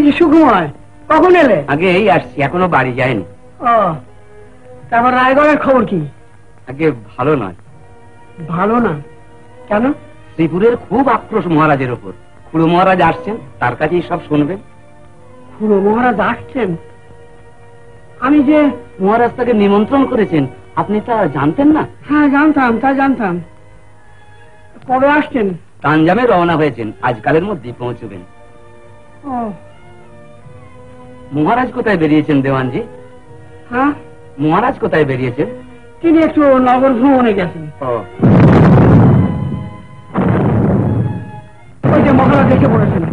কি সুকুমার, কখন এলে? আগে এই আসছি, এখনো বাড়ি যায়নি। ও, তারপর রায়গড়ের খবর কি? আগে ভালো নয়। ভালো না কেন? শ্রীপুরের খুব আক্রোশ মহারাজের ওপর। খুড়ো মহারাজ আসছেন, তার কাছেই সব শুনবেন। খুড়ো মহারাজ আসছেন? আমি যে মহারাজ তাকে নিমন্ত্রণ করেছেন, আপনি তা জানতেন না? হ্যাঁ জানতাম, তা জানতাম। কবে আসছেন? তানজামে রওনা হয়েছেন, আজকালের মধ্যেই পৌঁছবেন। ও, মহারাজ কোথায় বেরিয়েছেন দেওয়ানজি? হ্যাঁ, মহারাজ কোথায় বেরিয়েছেন? তিনি একটু নগর ভ্রমণে গেছেন। ওই যে মহারাজ এসে পড়েছেন।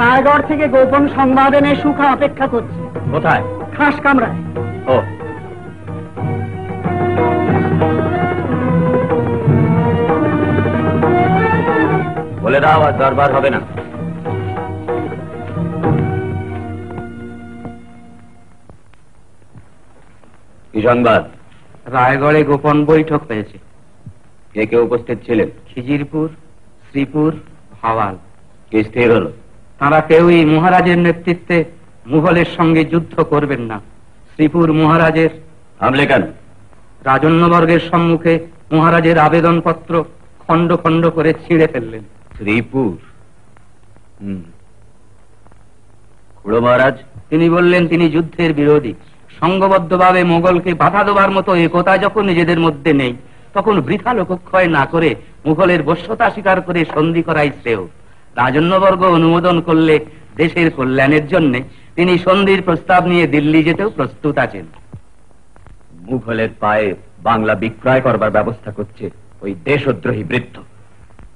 রায়গড় থেকে গোপন সংবাদ এনে সুখা অপেক্ষা করছে। কোথায়? খাস কামরায়। ও, বলে দাও আর দরবার হবে না। কি সংবাদ? রায়গড়ে গোপন বৈঠক হয়েছে। কে কে উপস্থিত ছিলেন? খিজিরপুর, শ্রীপুর, ভাওয়াল। কি স্থির হলো? তারা কেউই মহারাজের নেতৃত্বে মুঘলের সঙ্গে যুদ্ধ করবেন না। শ্রীপুর মহারাজের থামলে কেন? রাজন্যবর্গের সম্মুখে মহারাজের আবেদনপত্র খণ্ড খণ্ড করে ছিঁড়ে ফেললেন। শ্রীপুর? খুড়ো মহারাজ? তিনি বললেন তিনি যুদ্ধের বিরোধী। সংঘবদ্ধভাবে মোগলকে বাধা দেবার মতো একতা যখন নিজেদের মধ্যে নেই, তখন বৃথা লোকক্ষয় না করে মুঘলের বশ্যতা স্বীকার করে সন্ধি করাই শ্রেয়। রাজন্যবর্গ অনুমোদন করলে দেশের কল্যাণের জন্য তিনি সন্ধির প্রস্তাব নিয়ে দিল্লি যেতেও প্রস্তুত আছেন। মুঘলের পায়ে বাংলা বিক্রয় করবার ব্যবস্থা করছে ওই দেশদ্রোহী বৃদ্ধ।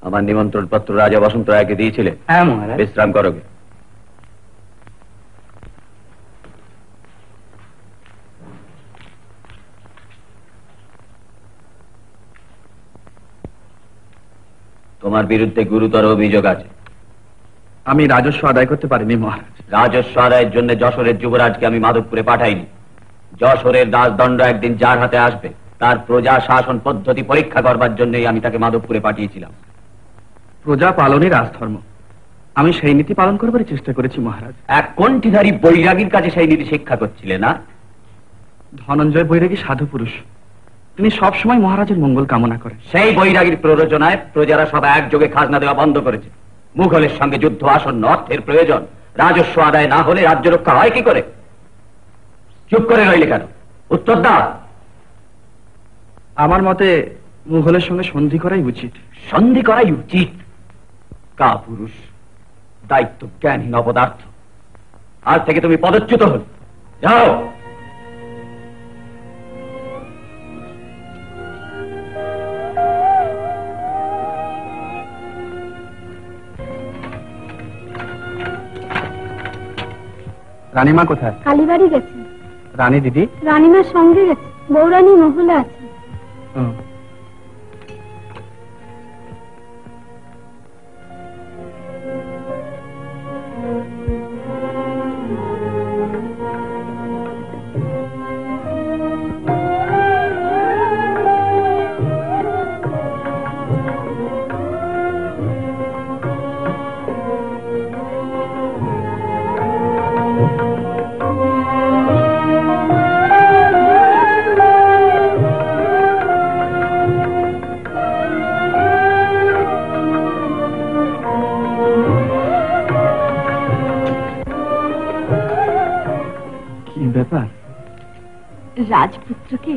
আমার নিমন্ত্রণ পত্র রাজা বসন্ত রায়কে দিয়েছিলে? হ্যাঁ মহারাজ। বিশ্রাম করোগে। তোমার বিরুদ্ধে গুরুতর অভিযোগ আছে। আমি রাজস্ব আদায় করতে পারিনি মহারাজ। রাজস্ব আদায়ের জন্য যশোরের যুবরাজকে আমি মাধবপুরে পাঠাইনি। যশোরের রাজদণ্ড একদিন যার হাতে আসবে, তার প্রজা শাসন পদ্ধতি পরীক্ষা করবার জন্যই আমি তাকে মাধবপুরে পাঠিয়েছিলাম। প্রজা পালনই রাজধর্ম, আমি সেই নীতি পালন করবার চেষ্টা করেছি মহারাজ। এক কণ্ঠিধারী বৈরাগীর কাছে সেই নীতি শিক্ষা করছিলে না? ধনঞ্জয় বৈরাগী সাধু পুরুষ, তিনি সবসময় মহারাজের মঙ্গল কামনা করেন। সেই বৈরাগীর প্ররোচনায় প্রজারা সব একযোগে খাজনা দেওয়া বন্ধ করেছে। মুঘলের সঙ্গে যুদ্ধ আসন্ন, অর্থের প্রয়োজন। রাজস্ব আদায় না হলে রাজ্য রক্ষা হয় কি করে? চুপ করে রইলে কেন? উত্তর দাও। আমার মতে মুঘলের সঙ্গে সন্ধি করাই উচিত। সন্ধি করাই উচিত? কাপুরুষ, দায়িত্ব জ্ঞানহীন অপদার্থ। আজ থেকে তুমি পদচ্যুত হল। যাও। রানীমা কোথায়? কালীবাড়ি গেছে। রানী দিদি? রানীমার সঙ্গে গেছে, বৌরানী মহলে আছে। রাজপুত্রকে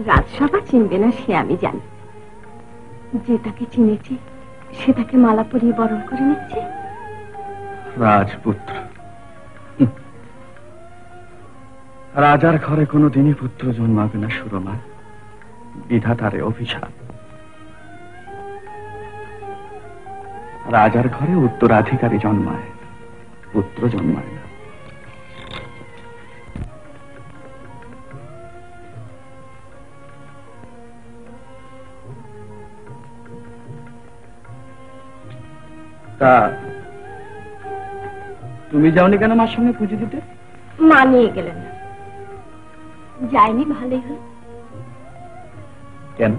রাজসভা চিনবে না সে আমি জানি। যে তাকে চিনেছে সে তাকে মালা পরিয়ে বরণ করে নিচ্ছে। রাজপুত্র? রাজার ঘরে কোনোদিনই পুত্র জন্মাবে না সুরমা, বিধাতারে অভিশাপ। রাজার ঘরে উত্তরাধিকারী জন্মায়, পুত্র জন্মায় না। তা তুমি যাওনি কেন মার সঙ্গে পুজো দিতে? মা নিয়ে গেলেন না। যায়নি ভালোই হল। কেন?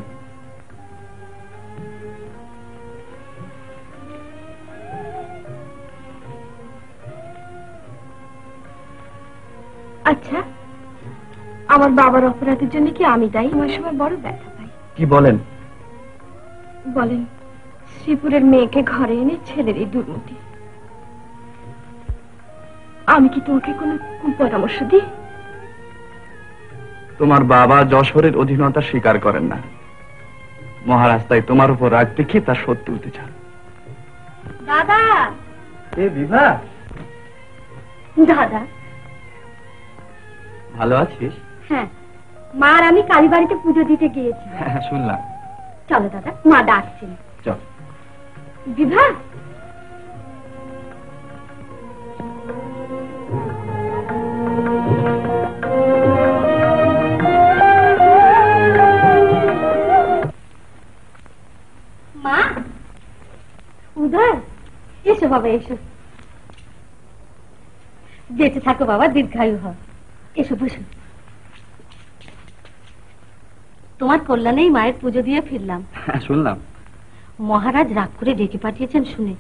আচ্ছা, আমার বাবার অপরাধের জন্য কি আমি দায়ী? আমার সময় বড় ব্যথা পাই। কি বলেন? বলেন, শ্রীপুরের মেয়েকে ঘরে এনে ছেলের এই দুর্নীতি। আমি কি তোমাকে কোনো পরামর্শ দিই? তোমার বাবা যশোরের অধীনতা স্বীকার করেন না। মহারাজ তাই তোমার উপর রাগ দেখিয়ে তার শোধ তুলতে চান। দাদা! এ বিভা, দাদা ভালো আছিস? হ্যাঁ, মা আর আমি কালীবাড়িতে পুজো দিতে গিয়েছি। হ্যাঁ, শুনলাম। চলো দাদা, মা ডাকছেন। চল। বিভা, মা, উদয়, এসো বাবা, এসো। বেঁচে থাকো বাবা, দীর্ঘায়ু হও। এসো, বসো। তোমার কল্যাণেই মায়ের পুজো দিয়ে ফিরলাম। হ্যাঁ, শুনলাম। মহারাজ রাগ করে ডেকে পাঠিয়েছেন শুনে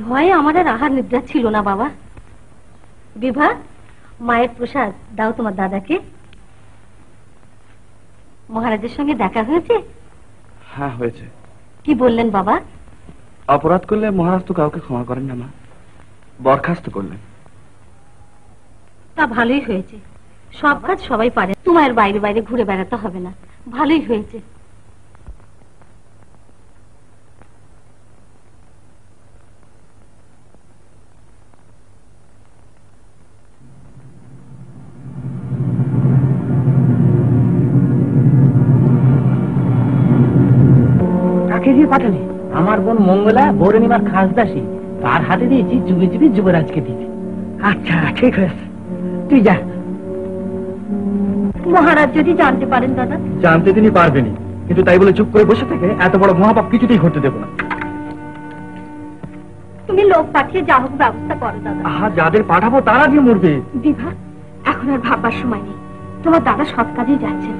ভয়ে আমার আর আহার নিদ্রা ছিল না বাবা। বিভা, মায়ের প্রসাদ দাও তোমার দাদাকে। মহারাজের সঙ্গে দেখা হয়েছে? হ্যাঁ, হয়েছে। কি বললেন বাবা? অপরাধ করলে মহারাজ তো কাউকে ক্ষমা করেন না মা, বরখাস্ত করলেন। তা ভালোই হয়েছে, সব কাজ সবাই পারে, তোমার বাইরে বাইরে ঘুরে বেড়াতে হবে না। ভালোই হয়েছে। কাকে দিয়ে পাঠালে? আমার বোন মঙ্গলা বৌরণিমার খাসদাসী, তার হাতে দিয়েছি চুপি চুপি যুবরাজকে দিতে। আচ্ছা, ঠিক হয়েছে, তুই যা। মহারাজ যদি জানতে পারেন দাদা? জানতে তিনি পারবেনি, কিন্তু তাই বলে চুপ করে বসে থেকে এত বড় মহাপাপ কিছুতেই ঘটতে দেব না। তুমি লোক পাঠিয়ে যা হোক ব্যবস্থা করো দাদা। আহা, যাদের পাঠাবো তারা দিয়ে মরবে। বিভা, এখন আর ভাববার সময় নেই। তোমার দাদা সৎ কাজেই যাচ্ছেন,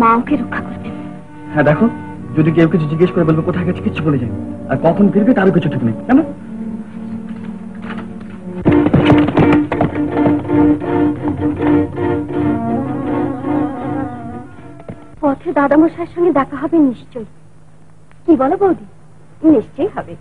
মা ওকে রক্ষা করবেন। হ্যাঁ, দেখো, যদি কেউ কিছু জিজ্ঞেস করে বলবো কোথায় গেছে কিছু বলে যায়, আর কখন ফিরবে তারও কিছু ঠিক নেই, কেন? পথে দাদামশাইয়ের সঙ্গে দেখা হবে নিশ্চয়ই। কি বলো বৌদি? নিশ্চয়ই হবে।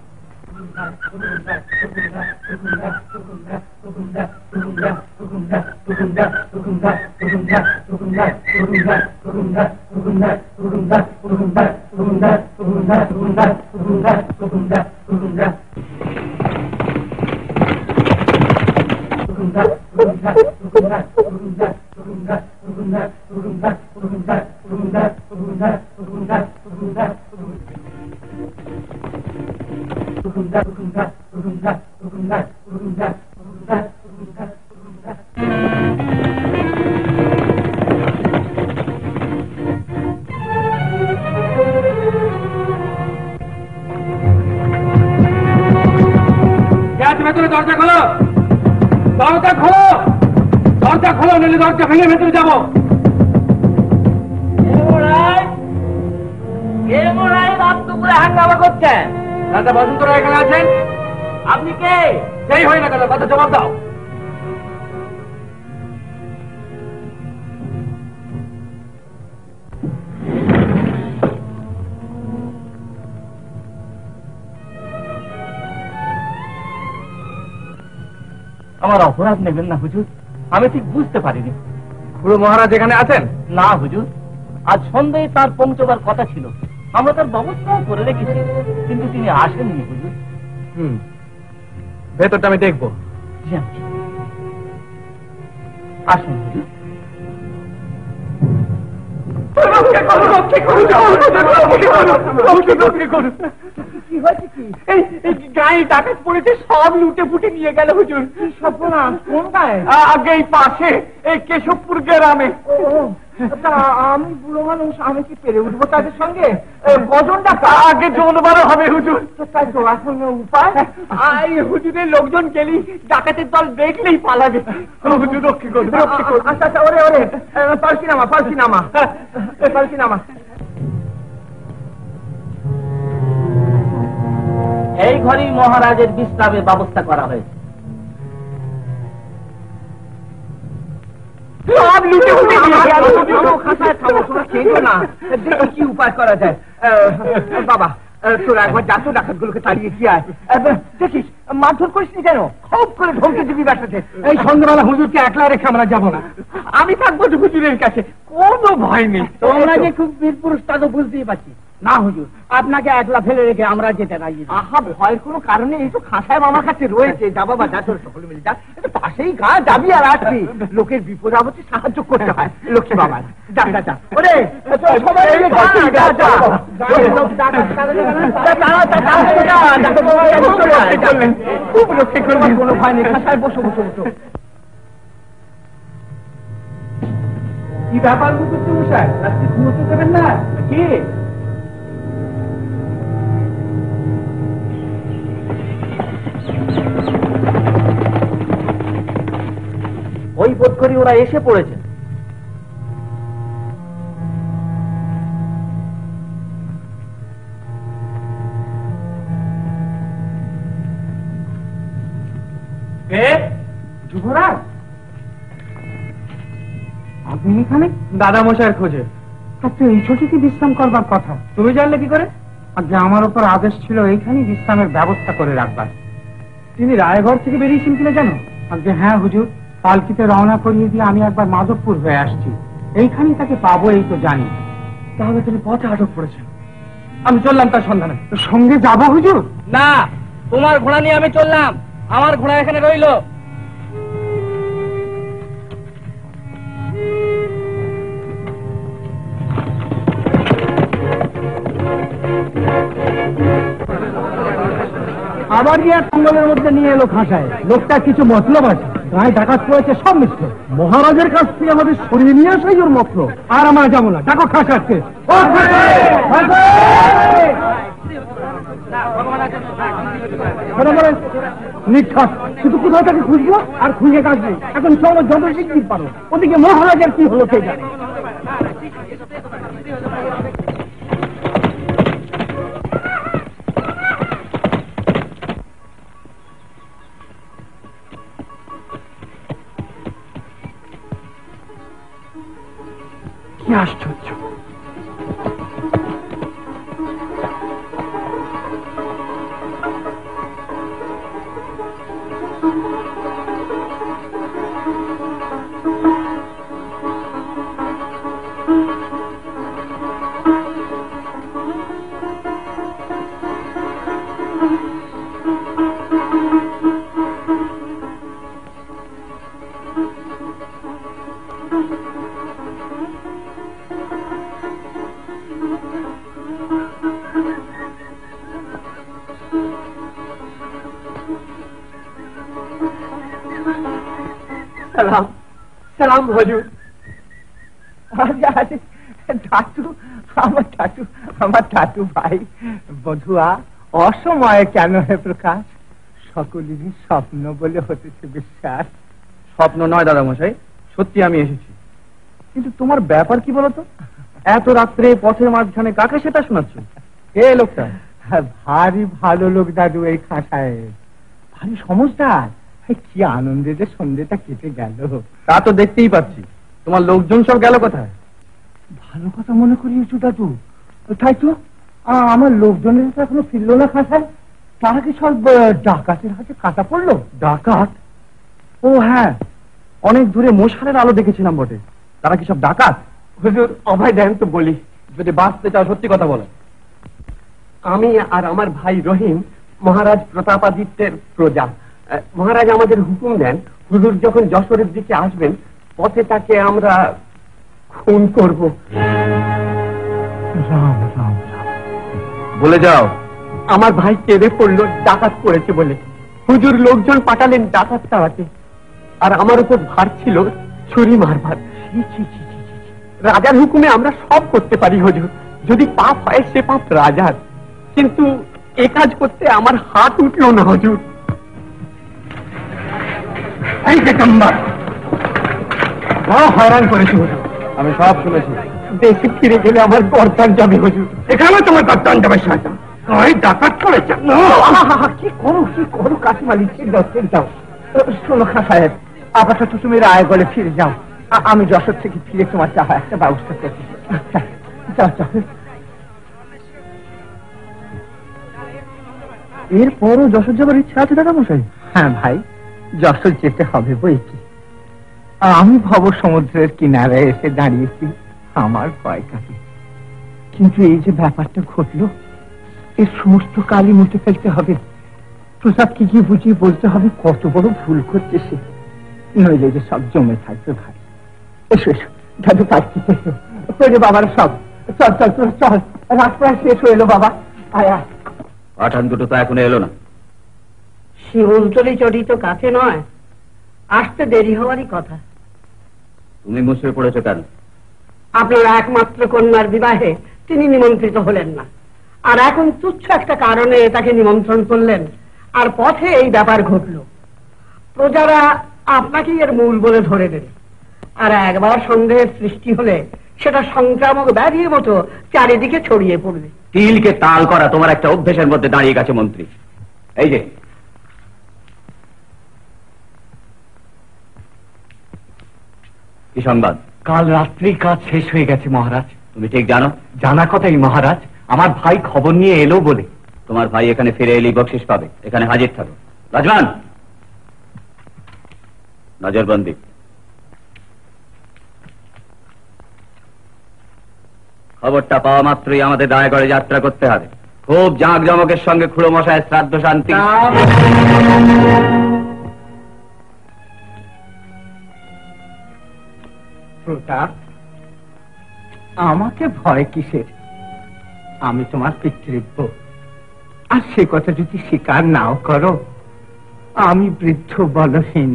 দরজা খোলো, দরজা খোলো, দরজা খোলো, নইলে দরজা ভেঙে ভেতরে যাবো। হাঙ্গামা করছেন? রাজা বসন্ত রায় এখানে আছেন? আপনি কে? সেই হয় না কেন, কথা জবাব দাও। আমার অপরাধ নেবেন না হুজুর, আমি ঠিক বুঝতে পারিনি। খুড়ো মহারাজ এখানে আছেন? না হুজুর, আজ সন্ধ্যায় তার পৌঁছবার কথা ছিল, আমরা তার ব্যবস্থাও করে রেখেছি, কিন্তু তিনি আসেননি হুজুর। ভেতরটা আমি দেখবো। আসুন হুজুর। কি হয়েছে কি? এই গায়ে ডাকাত পড়েছে, সব লুটে ফুটে নিয়ে গেল হুজুর। সর্বনাশ! কোন গায়ে? আগে এই পাশে, এই কেশবপুর গ্রামে। আমি বুড়ো মানুষ, আমি কি পেরে উঠবো তাদের সঙ্গে? কজন ডাকা? আগে জনবারও হবে হুজুর। তাই তো এখন উপায়? হুজুরের লোকজন গেলি ডাকাতের দল দেখলেই পালাবে। হুজুর রক্ষে করুন, রক্ষে করুন। আচ্ছা আচ্ছা, ওরে ওরে, পালকি নামা, পালকি নামা, পালকি নামা। এই ঘরেই মহারাজের বিশ্রামের ব্যবস্থা করা হয়েছে। সব লুটে ফুটে নিয়ে গেল। খাতায় থামো, তোমরা খেলো না, দেখি কি উপায় করা যায়। বাবা, তোরা একবার যা তো ডাকাতগুলোকে তাড়িয়ে কি আয়। দেখিস মারধর করিস নি কেন? খুব করে ধমকে দিবি ব্যাটাতে। এই সন্ধ্যাবেলা হুজুরকে একলা রেখে আমরা যাবো না, আমি থাকবো হুজুরের কাছে, কোনো ভয় নেই। তোমরা যে খুব বীর পুরুষ তা তো বুঝতেই পারছি। না হুজুর, আপনাকে একলা ফেলে রেখে আমরা যেতে রাজি। আহা, ভয়ের কোনো কারণে, এই তো খাসায় মামার কাছে রয়েছে। যা বাবা যা, তোর সকলে মিলে যা, পাশেই গা যাবি আর আসবি। লোকের বিপদ আপদে সাহায্য করতে হয় লক্ষ্মী বাবা। যা যা যা, ওরে সবাই খুব রক্ষে করবেন, কোনো ভয় নেই। খাসায় বসো বসো বসো। কি ব্যাপার মুকুট মশাই, রাত্রি ঘুমোতে দেবেন না কি? ওই বোধ করি ওরা এসে পড়েছে। যুবরাজ, আপনি এখানে? দাদা মশাইয়ের খোঁজে। আচ্ছা, এই ছুটিতে বিশ্রাম করবার কথা, তুমি জানলে কি করে? আগে আমার উপর আদেশ ছিল এইখানেই বিশ্রামের ব্যবস্থা করে রাখবার। তিনি রায়গড় থেকে বেরিয়েছেন কিনা জানো? আগে হ্যাঁ হুজুর, পালকিতে রওনা করিয়ে দিয়ে আমি একবার মাধবপুর হয়ে আসছি। এইখানেই তাকে পাবো এই তো জানি। তাহলে তিনি পথে আটক পড়েছেন। আমি চললাম তার সন্ধানে। সঙ্গে যাবো হুজুর? না, তোমার ঘোড়া নিয়ে আমি চললাম, আমার ঘোড়া এখানে রইল। আবার গিয়ে জঙ্গলের মধ্যে নিয়ে এলো খাঁচায়। লোকটা কিছু মতলব আছে, গায়ে ডাকাত পড়েছে, সব মিথ্যে। মহারাজের কাছ থেকে আমাদের সরিয়ে নিয়ে আসাই ওর মতলব। আর আমরা যাবো না, দেখো খাঁচাচ্ছে। নিঃশ্বাস, শুধু কোথাও তাকে খুঁজবো আর খুঁজে কাটবো। এখন চলো যত শিগগির পারো, ওদিকে মহারাজের কি হলো কে জানে। কি আশ্চর্য! সালাম সালাম হুজুর। টাটু, আমার টাটু ভাই বধুয়া, অসময়ে কেন হে প্রকাশ? সকলেরই স্বপ্ন বলে হতেছে বিশ্বাস। স্বপ্ন নয় দাদা মশাই, সত্যি আমি এসেছি। কিন্তু তোমার ব্যাপার কি বলতো? এত রাত্রে পথের মাঝখানে কাকে সেটা শোনাচ্ছ? কে লোকটা? ভারী ভালো লোক দাদু, এই খাঁচায় ভারী সমজদার। কি আনন্দে যে সন্ধ্যেটা কেটে গেল। তা তো দেখতেই পাচ্ছি। তোমার লোকজন সব গেল কোথায়? ভালো কথা মনে করিয়েছো দাদু। তাই তো, আমার লোকজনের তো এখনো ফিরলো না খাঁচায়। তারা কি সব ডাকাতের হাতে কাটা পড়লো? ডাকাত? ও হ্যাঁ, অনেক দূরে মশালের আলো দেখেছিলাম বটে। তারা কি সব ডাকাত? হুজুর অভয় দেন তো বলি। যদি বাঁচতে চাও সত্যি কথা বলো। আমি আর আমার ভাই রহিম মহারাজ প্রতাপাদিত্যের প্রজা। মহারাজ আমাদের হুকুম দেন, হুজুর যখন যশোরের দিকে আসবেন পথে তাকে আমরা খুন করব। রাম রাম রাম। বলে যাও। আমার ভাই কেঁদে পড়লো ডাকাত পড়েছে বলে। হুজুর লোকজন পাঠালেন ডাকাত তাড়াতে, আর আমার উপর ভার ছিল ছুরি মারবার। রাজার হুকুমে আমরা সব করতে পারি হুজুর, যদি পাপ হয় সে পাপ রাজার, কিন্তু এ কাজ করতে আমার হাত উঠলো না হুজুর। এই পেগম্বর হয়রান করেছি হুজুর। আমি সব শুনেছি। দেশে ফিরে গেলে আমার গর্দান যাবে হুজুর। এখানে তোমার গর্দান যাবে শয়তান। ডাকাত করেছে। কি করো কাশিম আলী, ঠিক দাও। শোনো খা সাহেব, আপাতত তুমি রায়গড়ে ফিরে যাও, আমি যশোর থেকে ফিরে তোমার যা হয় একটা ব্যবস্থা করছি। যাও। এরপরও যশোর যাবার ইচ্ছা আছে দাদা মশাই? হ্যাঁ ভাই, যশোর যেতে হবে বই কি। আমি ভব সমুদ্রের কিনারায় এসে দাঁড়িয়েছি, আমার ভয় কাটে। কিন্তু এই যে ব্যাপারটা ঘটলো, এর সমস্ত কালই মুছে ফেলতে হবে। প্রসাদকে গিয়ে বুঝিয়ে বলতে হবে কত বড় ভুল করছে সে, নইলে যে সব জমে থাকবে ভাই। এসো দাদু কাটতে বাবার সব। চল রাত প্রায় শেষ হয়ে এলো বাবা। আয়া পাঠান দুটো তো এখনো এলো না। শিমুলতলি চটি তো কাছে নয়, আসতে দেরি হওয়ারই কথা। তুমি মুছে পড়েছো কেন? আপনার একমাত্র কন্যার বিবাহে তিনি নিমন্ত্রিত হলেন না, আর এখন তুচ্ছ একটা কারণে তাকে নিমন্ত্রণ করলেন, আর পথে এই ব্যাপার ঘটল। প্রজারা আপনাকেই এর মূল বলে ধরে দেবে, আর একবার সন্দেহের সৃষ্টি হলে সেটা সংক্রামক ব্যাধির মতো চারিদিকে ছড়িয়ে পড়বে। তিলকে তাল করা তোমার একটা অভ্যেসের মধ্যে দাঁড়িয়ে গেছে মন্ত্রী। এই যে কি সংবাদ? কাল রাত্রি কাজ শেষ হয়ে গেছে মহারাজ। তুমি ঠিক জানো? জানা কথাই মহারাজ, আমার ভাই খবর নিয়ে এলো বলে। তোমার ভাই এখানে ফিরে এলেই বকশিস পাবে, এখানে হাজির থাকো। রাজমান, নজরবন্দি। খবরটা পাওয়া মাত্রই আমাদের রায়গড়ে যাত্রা করতে হবে। খুব জাঁকজমকের সঙ্গে খুড়ো মশায়ের শ্রাদ্ধ শান্তি। প্রতাপ, আমাকে ভয় কিসের? আমি তোমার পিতৃব্য, আর সে কথা যদি স্বীকার নাও করো, আমি বৃদ্ধ বলহীন,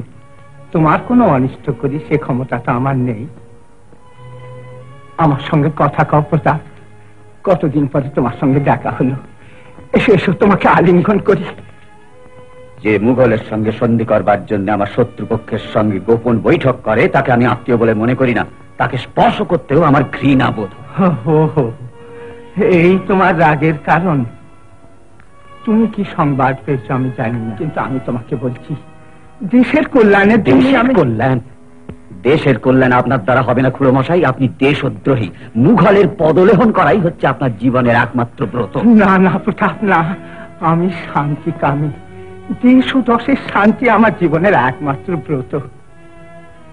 তোমার কোনো অনিষ্ট করি সে ক্ষমতা তো আমার নেই। আমার সঙ্গে কথা কও প্রতাপ, কতদিন পরে তোমার সঙ্গে দেখা হলো। এসো তোমাকে আলিঙ্গন করি। যে মুঘলের সঙ্গে সন্ধি করবার জন্য আমার শত্রুপক্ষের সঙ্গে গোপন বৈঠক করে তাকে আমি আত্মীয় বলে মনে করি না, তাকে স্পর্শ করতেও আমার ঘৃণা বোধ। এই তোমার রাগের কারণ। তুমি কি সংবাদ পেয়েছো আমি জানি না, কিন্তু আমি তোমাকে বলছি, দেশের কল্যাণে দেশের কল্যাণ আপনার দ্বারা হবে না খুড়ো মশাই। আপনি দেশদ্রোহী। মুঘলের পদলেহন করাই হচ্ছে আপনার জীবনের একমাত্র ব্রত। না প্রতাপ না, আমি শান্তি কামী। দেশ ও দশের শান্তি আমার জীবনের একমাত্র ব্রত।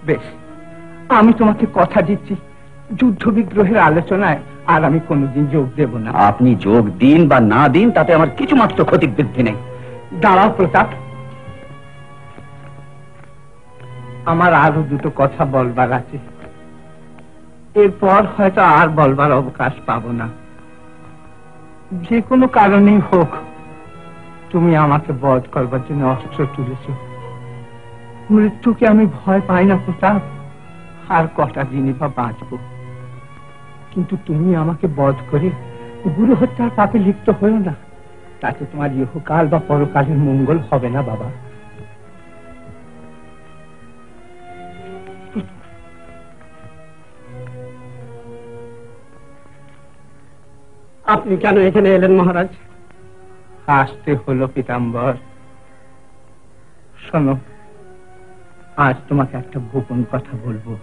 বেশ, আমি তোমাকে কথা দিচ্ছি, যুদ্ধ বিগ্রহের আলোচনায় আর আমি কোনোদিন যোগ দেব না। আপনি যোগ দিন বা না দিন তাতে আমার কিছু মাত্র ক্ষতি বৃদ্ধি নেই। দাঁড়াও প্রতাপ, আমার আরো দুটো কথা বলবার আছে, এরপর হয়তো আর বলবার অবকাশ পাবো না। যে কোনো কারণেই হোক, তুমি আমাকে বধ করবার জন্য অস্ত্র তুলেছ। মৃত্যুকে আমি ভয় পাই না প্রতাপ, আর কটা দিনই বা বাঁচব, কিন্তু তুমি আমাকে বধ করে গুরু হত্যার পাপে লিপ্ত হয়েও না, তাতে তোমার ইহকাল বা পরকালের মঙ্গল হবে না বাবা। আপনি কেন এখানে এলেন মহারাজ? আসতে হলো পীতাম্বর। শোনো, আজ তোমাকে একটা গোপন কথা বলবো।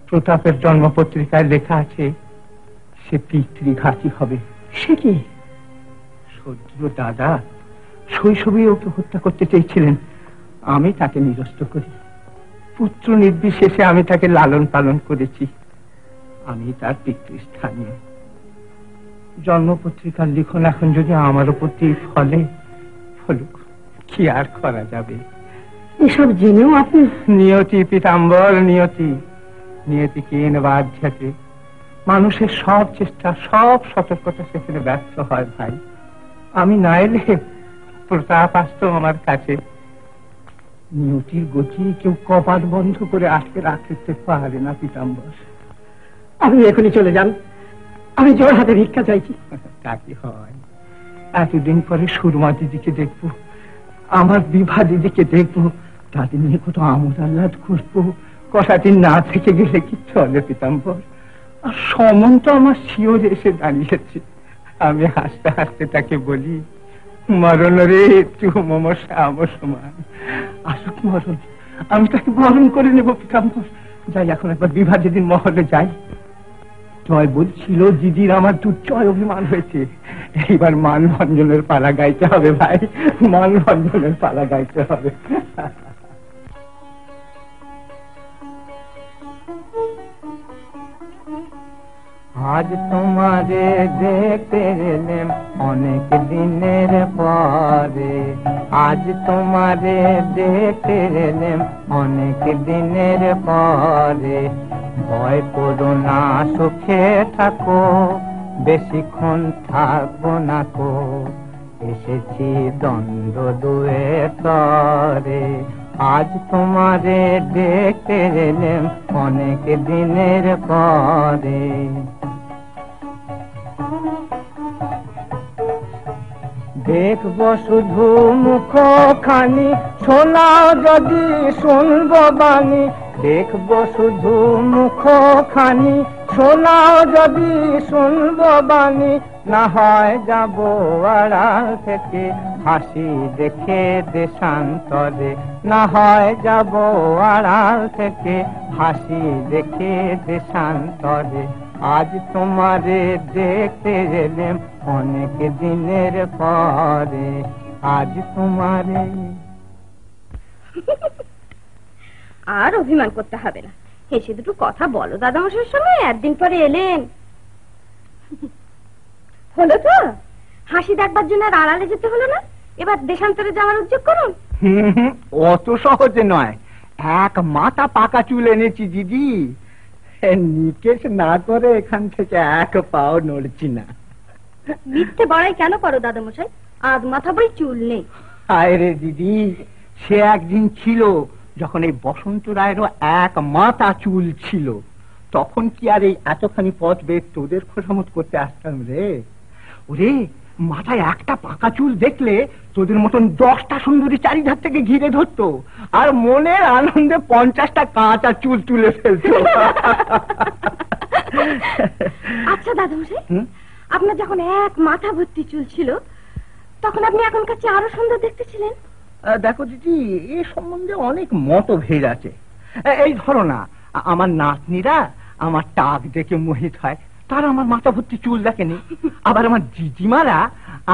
প্রতাপের জন্মপত্রিকায় লেখা আছে সে পিতৃঘাতী হবে। সে কি? সদ্য দাদা শৈশবে ওকে হত্যা করতে চেয়েছিলেন, আমি তাকে নিরস্ত করি। পুত্র নির্বিশেষে আমি তাকে লালন পালন করেছি, আমি তার পিতৃস্থানীয়। জন্মপত্রিকার লিখন এখন যদি আমার উপর দিয়ে ফলুক, কি আর করা যাবে? এসব জেনেও আপনি? নিয়তি পীতাম্বর, নিয়তি। নিয়তিকে বাধ্যতে মানুষের সব চেষ্টা, সব সতর্কতা সেখানে ব্যর্থ হয় ভাই। আমি না এলে প্রতাপ আসতো আমার কাছে। নিয়তির গতি কেউ কপাট বন্ধ করে আটকে রাখতে পারে না পীতাম্বর। আপনি এখনই চলে যান, আমি জোর হাতে ভিক্ষা চাইছি। তা কি হয়? এতদিন পরে সুরমা দিদিকে দেখবো, আমার বিভা দিদিকে দেখবো, তাদের নিয়ে কত আমোদ আহ্লাদ করবো। কটা দিন না থেকে গেলে কি চলে পীতাম্বর? আর সমন তো আমার শিওর এসে দাঁড়িয়েছে। আমি হাসতে হাসতে তাকে বলি, মরণ রে তুই আমার সমান, আসুক মরণ, আমি তাকে বরণ করে নেবো পীতাম্বর। যাই এখন একবার বিভা দিদির মহলে যাই। জয় বলছিল দিদির আমার দুর্জয় অভিমান হয়েছে, এইবার মানভঞ্জনের পালা গাইতে হবে ভাই, মানভঞ্জনের পালা গাইতে হবে। আজ তোমারে দেখতে এলাম অনেক দিনের পরে, আজ তোমারে দেখতে এলাম অনেক দিনের পরে। ভয় করো না, সুখে থাকো, বেশিক্ষণ থাকবো না কো, এসেছি দ্বন্দ্ব দুয়ে তরে। আজ তোমারে দেখতে এলাম অনেক দিনের পরে। দেখবো শুধু মুখখানি, শোনাও যদি শুনবো বাণী। দেখবো শুধু মুখখানি, শোনাও যদি শুনবো বাণী। না হয় যাবো আড়াল থেকে, হাসি দেখে দেশান্তরে। না হয় যাবো আড়াল থেকে, হাসি দেখে দেশান্তরে। আজ তোমারে দেখতে এলাম অনেক দিনের পরে, আজ তোমারে। আর অভিমান করতে হবে না, হেসে দুটো কথা বলো দাদামশাইয়ের সঙ্গে, একদিন পরে এলেন। হলো তো, হাসি দেখবার জন্য আর আড়ালে যেতে হলো না, এবার দেশান্তরে যাওয়ার উদ্যোগ করুন। অত সহজে নয়, এক মাথা পাকা চুল এনেছি দিদি, নিকেশ না করে এখান থেকে এক পাও নড়ছি না। মিথ্যে বড়াই কেন করো দাদামশাই, আধ মাথা বই চুল নেই। হায় রে দিদি, সে একদিন ছিল যখন এই বসন্ত রায়েরও এক মাথা চুল ছিল, তখন কি আর এই এতখানি পথ বেদ তোদের খোসামত করতে আসতাম রে? ওরে, মাথায় একটা পাকা চুল দেখলে তোদের মতন 10টা সুন্দরী চারিধার থেকে ঘিরে ধরতো, আর মনের আনন্দে 50টা কাঁচা চুল তুলে ফেলতো। আচ্ছা দাদামশাই, আপনার যখন এক মাথা ভর্তি চুল ছিল, তখন আপনি এখনকার চেয়ে আরো সুন্দর দেখতে ছিলেন। দেখো দিদি, এ সম্বন্ধে অনেক মতভেদ আছে। এই ধরো না, আমার নাতনিরা আমার টাক দেখে মোহিত হয়, তারা আমার মাথা ভর্তি চুল দেখেনি। আবার আমার দিদিমারা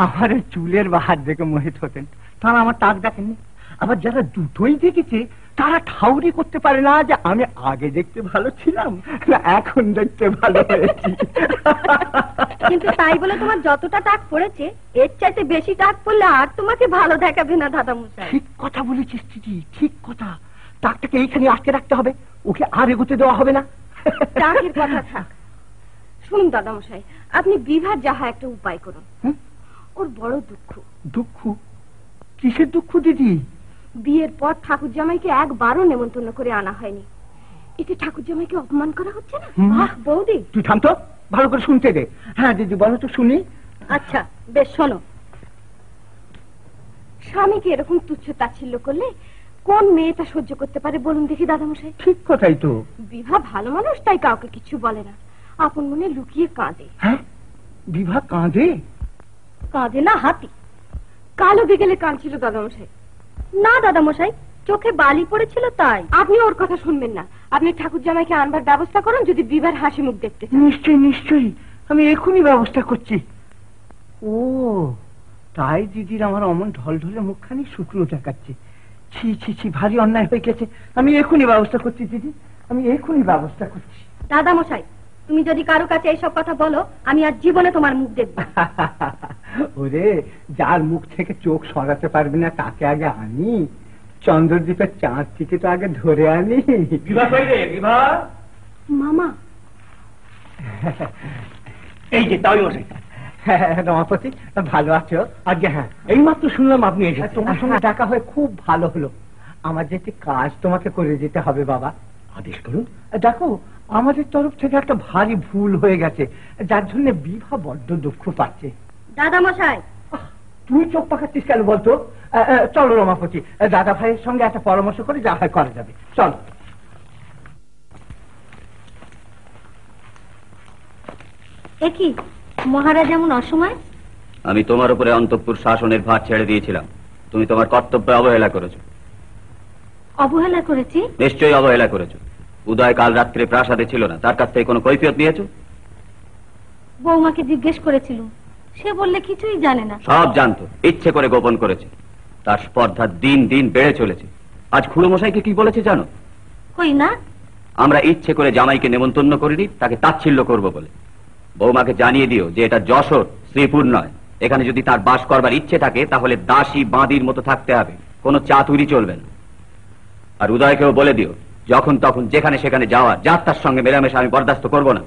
আমার চুলের বাহার দেখে মোহিত হতেন, তারা আমার টাক দেখেননি। আবার যারা দুটোই দেখেছে তারা ঠাউরি করতে পারে না যে আমি আগে দেখতে ভালো ছিলাম না এখন দেখতে ভালো হয়েছি। কিন্তু তাই বলে তোমার যতটা টাক পড়েছে, এর চাইতে বেশি টাক পড়লে আর তোমাকে ভালো দেখাবে না দাদামশাই। ঠিক কথা বলেছিস দিদি, ঠিক কথা। টাকটাকে এইখানে আটকে রাখতে হবে, ওকে আর এগোতে দেওয়া হবে না। টাকের কথা থাক, শুনুন দাদামশাই, আপনি বিভার যাহা একটা উপায় করুন। ওর বড় দুঃখ। দুঃখ? কিসের দুঃখ দিদি? বিয়ের পর ঠাকুর জামাইকে একবারও নেমন্তন্ন করে আনা হয়নি, এতে ঠাকুর জামাইকে অপমান করা হচ্ছে না? আহ বৌদি, তুই থাম তো, ভালো করে শুনতে দে। হ্যাঁ দিদি, বলো তো শুনি। আচ্ছা বেশ, শোনো। স্বামীকে এরকম তুচ্ছ তাচ্ছিল্য করলে কোন মেয়েটা সহ্য করতে পারে বলুন দেখি দাদামশাই? ঠিক কথাই তো। বিভা ভালো মানুষ, তাই কাউকে কিছু বলে না, আপন মনে লুকিয়ে কাঁদে। হ্যাঁ, বিভা কাঁদে? কাঁদে না হাতি, কালো বিকেলে কাঁদছিল দাদামশাই। না দাদামশাই, চোখে বালি পড়েছিল তাই। আপনি ওর কথা শুনবেন না, আপনি ঠাকুর জামাইকে আনবার ব্যবস্থা করুন যদি বিভার হাসি মুখ দেখতে চান। নিশ্চয়ই নিশ্চয়ই, আমি এখনই ব্যবস্থা করছি। ও তাই দিদির আমার অমন ঢলঢলে মুখখানি শুকনো দেখাচ্ছে। ছি ছি ছি, ভারী অন্যায় হয়ে গেছে। আমি এখনই ব্যবস্থা করছি দিদি, আমি এখনই ব্যবস্থা করছি। দাদামশাই, তুমি যদি কারো কাছে এইসব কথা বলো, আমি আর জীবনে তোমার মুখ দেখব। ওরে, যার মুখ থেকে চোখ সরাতে পারবি না তাকে আগে আনি, চন্দ্রদ্বীপের চাঁদ থেকে তো আগে ধরে আনি। মামা, এই যে তাই মশাই। রমাপতি ভালো আছো? আজ্ঞে হ্যাঁ, এইমাত্র শুনলাম আপনি এসেছেন। তোমার সঙ্গে দেখা হয়ে খুব ভালো হলো। আমার যেটি কাজ তোমাকে করে যেতে হবে বাবা। আদেশ করুন। দেখো, আমাদের তরফ থেকে একটা ভারী ভুল হয়ে গেছে, যার জন্য বিভা বড্ড দুঃখ পাচ্ছে। দাদা মশাই, তুই চোখ পাকাচ্ছিস কেন বলতো? চলো রমাপতি, দাদা ভাইয়ের সঙ্গে একটা পরামর্শ করে যা হয় করা যাবে। চলো। একই মহারাজ এমন অসময়? আমি তোমার উপরে অন্তঃপুর শাসনের ভার ছেড়ে দিয়েছিলাম, তুমি তোমার কর্তব্যে অবহেলা করেছো। অবহেলা করেছি? নিশ্চয়ই অবহেলা করেছো। উদয় কাল রাত্রে প্রাসাদে ছিল না, তার কাছ থেকে কোনো কৈফিয়ত নিয়েছো? বৌমাকে জিজ্ঞেস করেছিল, সে বললে কিছুই জানে না। সব জানতো, ইচ্ছে করে গোপন করেছে। তার স্পর্ধা দিন দিন বেড়ে চলেছে। আজ খুড়ো মশাইকে কি বলেছে জানো? কই না। আমরা ইচ্ছে করে জামাইকে নেমন্তন্ন করিনি, তাকে তাচ্ছিল্য করবো বলে। বৌমাকে জানিয়ে দিও যে এটা যশোর, শ্রীপুর নয়। এখানে যদি তার বাস করবার ইচ্ছে থাকে তাহলে দাসী বাঁদির মতো থাকতে হবে, কোনো চাতুরি চলবে না। আর উদয়কেও বলে দিও, যখন তখন যেখানে সেখানে যাওয়া, যাত্রার সঙ্গে মেলামেশা আমি বরদাস্ত করব না।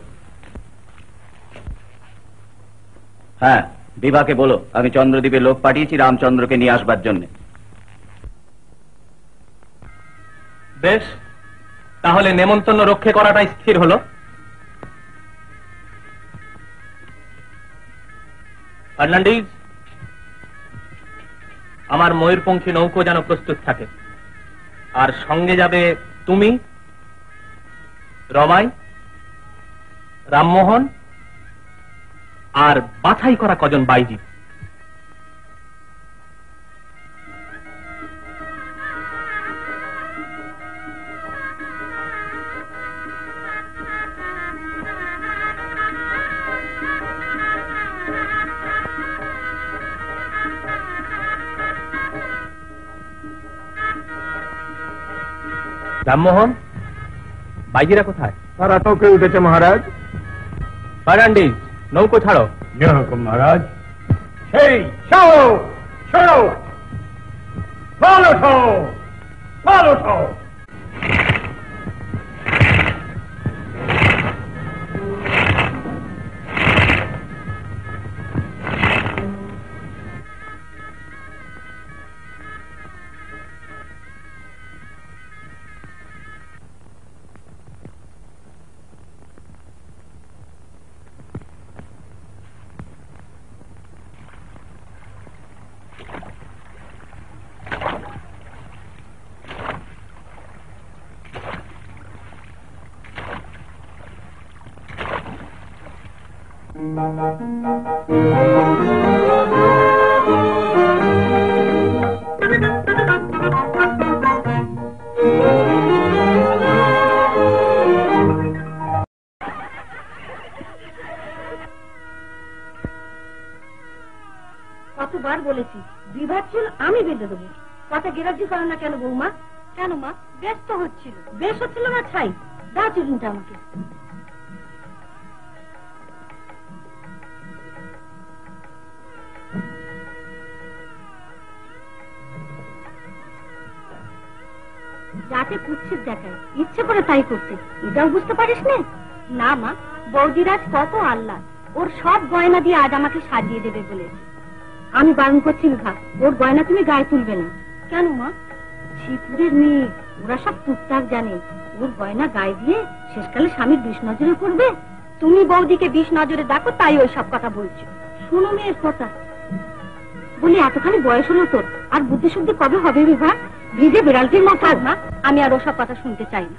হ্যাঁ, বিভাকে বলো আমি চন্দ্রদ্বীপে লোক পাঠিয়েছি রামচন্দ্রকে নিয়ে আসবার জন্য। বেশ, তাহলে নেমন্তন্ন রক্ষে করাটাই স্থির হলো। ফার্নান্ডিজ, আমার ময়ূরপঙ্খী নৌকো যেন প্রস্তুত থাকে। আর সঙ্গে যাবে তুমি, রমাই, রামমোহন আর বাছাই করা কজন বাইজি। রামমোহন, বাইজিরা কোথায়? তারা তোকে উঠেছে মহারাজ। ফার্নান্ডিজ, নৌকো ছাড়ো। মহারাজ। সেই ছাড়ো, ছাড়ো, পাল ওঠো, পাল ওঠো। কতবার বলেছি বিভাগ ছিল আমি বেঁধে দেবো, কথা গেরাজি করো না কেন বৌমা? কেন মা? ব্যস্ত হচ্ছিল। বেশ হচ্ছিল না ছাই, দাও চিরুনটা আমাকে। যাতে কুচ্ছিত দেখায়, ইচ্ছে করে তাই করতে, এটাও বুঝতে পারিস না? না মা, বৌদিরাজ কত আল্লাহ, ওর সব গয়না দিয়ে আজ আমাকে সাজিয়ে দেবে বলেছে। আমি বারণ করছি বিভা, ওর গয়না তুমি গায়ে তুলবে না। কেন মা? শ্রীপুরের মেয়ে, ওরা সব টুকটাক জানে। ওর গয়না গায়ে দিয়ে শেষকালে স্বামীর বিষ নজরে পড়বে। তুমি বৌদিকে বিষ নজরে দেখো, তাই ওই সব কথা বলছো। শোনো মেয়ের কথা বলি, এতখানি বয়স হলো তোর, আর বুদ্ধি শুদ্ধি কবে হবে বিভা? ভিজে বিড়ালটির মতো। মা, আমি আর ওসব কথা শুনতে চাই না।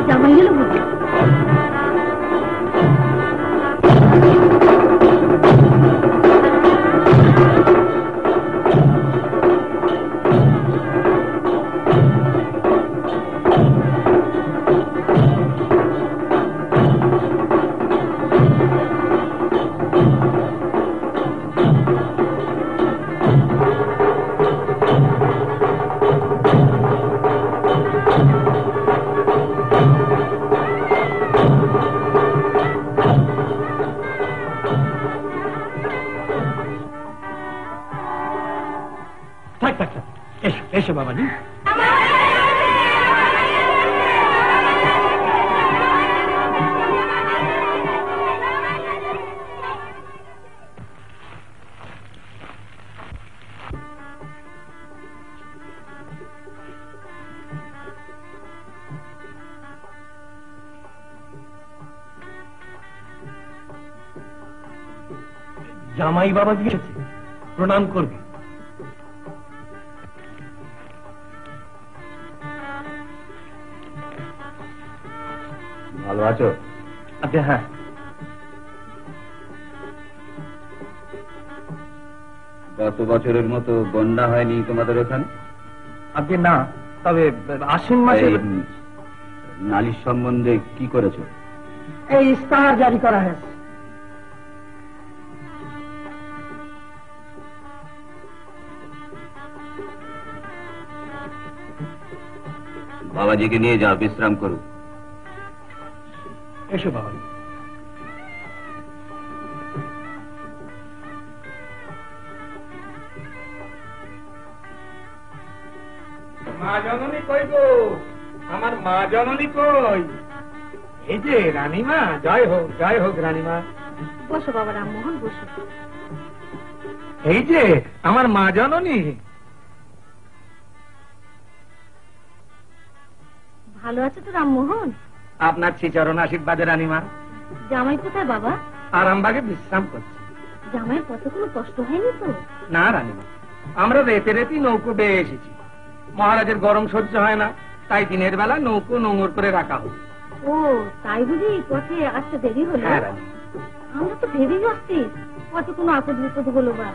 জামাই গেল বুঝি? এসো বাবাজি। জামাই বাবা গিয়েছে, প্রণাম করবি। ভালো আছো? আচ্ছা, হ্যাঁ। গত বছরের মতো বন্যা হয়নি তোমাদের ওখানে? আজকে না, তবে আশ্বিন মাসে নালিশ সম্বন্ধে কি করেছো? এই ইস্তাহার জারি করা হয়েছে। বাবাজিকে নিয়ে যাও, বিশ্রাম করো। এসো বাবা। মা জননী কই গো? আমার মা জননী কই? এই যে রানীমা, জয় হোক রানীমা। বসো বাবা রামমোহন, বসো। এই যে আমার মা জননী। ভালো আছে তো রামমোহন? আপনার শ্রীচরণ আশীর্বাদে রানীমা। জামাই কোথায় বাবা? আরামবাগে বিশ্রাম করছি। জামাইয়ের পথে কোনো কষ্ট হয়নি তো? না রানীমা, আমরা রেতে রেতেই নৌকো বেয়ে এসেছি। মহারাজের গরম সহ্য হয় না, তাই দিনের বেলা নৌকো নোঙর করে রাখা হোক। ও তাই বুঝি পথে আসতে দেরি হলো? হ্যাঁ রানী। আমরা তো ভেবেই আসছি পথে কোনো আপদ বিপদ হলো বা।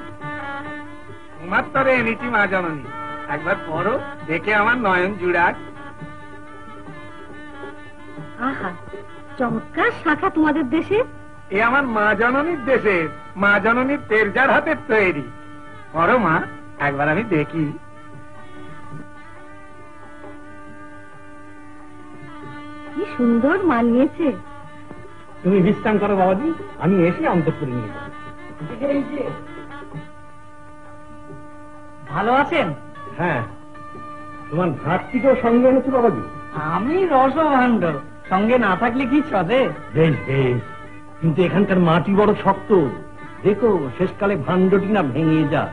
তোমার তরে এনেছি মা জননী, একবার পড়ো, দেখে আমার নয়ন জুড়াক। আহা, চমৎকার শাখা তোমাদের দেশে। এ আমার মা জননীর দেশে, মা জননীর তেরজার হাতের তৈরি। পড়ো মা, একবার আমি দেখি। কি সুন্দর মানিয়েছে। তুমি বিশ্রাম করো বাবাজি, আমি এসে অন্তঃপুরে নিয়ে যাবো। এই যে ভালো আছেন? হ্যাঁ, তোমার ভাতটিকেও সঙ্গে এনেছো বাবাজি? আমি রসভাণ্ড, সঙ্গে না থাকলে কি চলে? বেশ বেশ, কিন্তু এখানকার মাটি বড় শক্ত, দেখো শেষকালে ভাণ্ডটি না ভেঙে যা।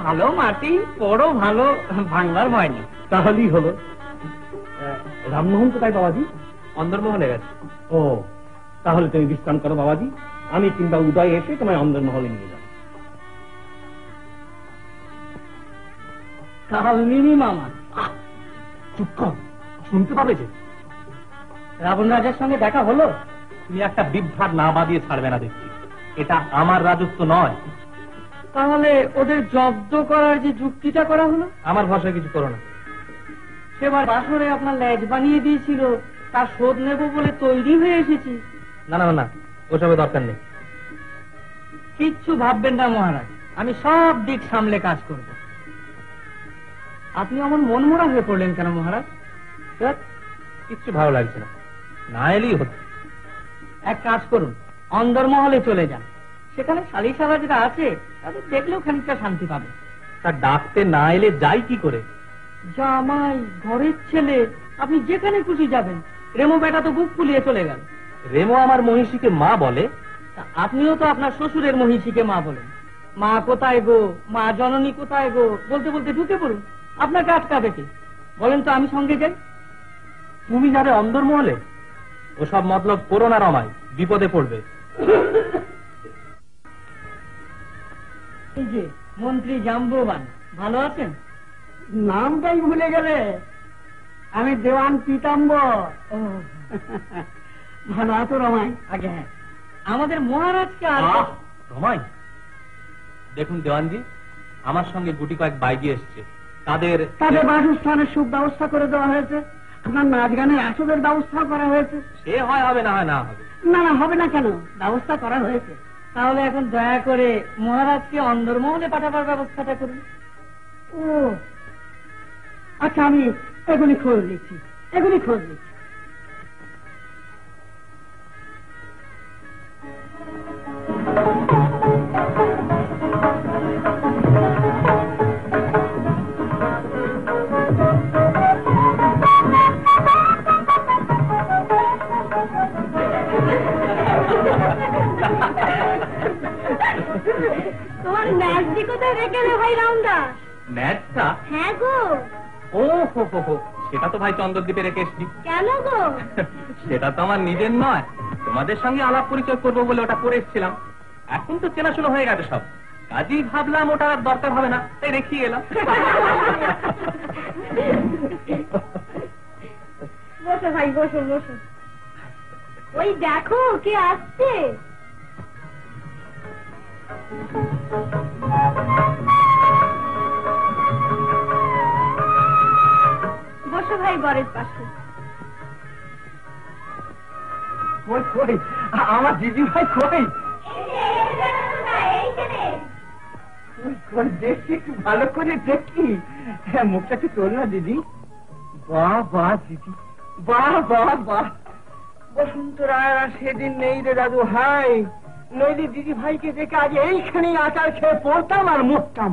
ভালো মাটি, বড় ভালো, ভাঙবার ভয় নেই। তাহলেই হলো। রামমোহন কোথায় বাবাজি? অন্দরমহলে গেছে। ও, তাহলে তুমি বিশ্রাম করো বাবাজি, আমি কিংবা উদয় এসে তোমায় অন্দরমহলে নিয়ে যাবো। কালমিনী মামা। চুপ কর, শুনতে পাবে যে। রাবণ রাজার সঙ্গে দেখা হলো? তুমি একটা বিভ্রাট না বাদিয়ে ছাড়বে না দেখছি। এটা আমার রাজত্ব নয়। তাহলে ওদের জব্দ করার যে যুক্তিটা করা হলো? আমার ভাষায় কিছু করো না। সেবার বাসরে আপনার ল্যাজ বানিয়ে দিয়েছিল, তার শোধ নেব বলে তৈরি হয়ে এসেছি। না না না, ওসবের দরকার নেই। কিচ্ছু ভাববেন না মহারাজ, আমি সব দিক সামলে কাজ করব। আপনি আমার মন মরা হয়ে পড়লেন কেন মহারাজ? কিচ্ছু ভালো লাগছে না, না এলেই হতো। এক কাজ করুন, অন্দরমহলে চলে যান, সেখানে শালিশালাজরা আছে, তাদের দেখলেও খানিকটা শান্তি পাবে। তা ডাকতে না এলে যাই কি করে? জামাই, ঘরের ছেলে, আপনি যেখানে খুশি যাবেন। রেমো বেটা তো বুক ফুলিয়ে চলে গেল। রেমো আমার মহিষীকে মা বলে। তা আপনিও তো আপনার শ্বশুরের মহিষীকে মা বলেন। মা কোথায় গো, মা জননী কোথায় গো বলতে বলতে ঢুকে পড়ুন, আপনাকে আটকাবে কি? বলেন তো আমি সঙ্গে যাই। তুমি যাবে অন্দরমহলে? ওসব মতলব করো না রমাই, বিপদে পড়বে। এই যে মন্ত্রী জাম্বুবান, ভালো আছেন? নামটাই ভুলে গেলে। আমি দেওয়ান পীতাম্বর। ও ভালো আছো রমাই? আগে হ্যাঁ, আমাদের মহারাজকে আর রমাই, দেখুন দেওয়ানজি, আমার সঙ্গে গুটি কয়েক বাইজি এসছে। তাদের বাসস্থানের সুব্যবস্থা করে দেওয়া হয়েছে। আপনার নাচ গানের আসরের ব্যবস্থা করা হয়েছে। সে হয় হবে, না হয় না হবে। না না, হবে না কেন, ব্যবস্থা করা হয়েছে। তাহলে এখন দয়া করে মহারাজকে অন্দরমহলে পাঠাবার ব্যবস্থাটা করুন। ও আচ্ছা, আমি এগুলি খোঁজ দিচ্ছি, এগুলি খোঁজ দিচ্ছি। তোমার ম্যাচটি কোথায় রেখে রে ভাই রামদাস? ম্যাচটা? হ্যাঁ গো। ও হো হো হো, সেটা তো ভাই চন্দ্রদ্বীপে রেখে এসছি। কেন গো? সেটা তো আমার নিজের নয়, তোমাদের সঙ্গে আলাপ পরিচয় করবো বলে ওটা পরে এসেছিলাম। এখন তো চেনাশোনা হয়ে গেছে সব, কাজেই ভাবলাম ওটা আর দরকার হবে না, তাই রেখে এলাম। বসো ভাই, বসো বসো। ওই দেখো কে আসছে। বসো ভাই বরের পাশে। কই কই আমার দিদি ভাই কই? দেখি একটু ভালো করে দেখি। হ্যাঁ, মুখটা কি তোল না দিদি। বাহ বাহ দিদি, বাহ বাহ বাহ। বসন্ত রায় আর সেদিন নেই রে দাদু ভাই, নইলে দিদি ভাইকে দেখে আজ এইখানেই আচার খেয়ে পড়তাম আর মরতাম।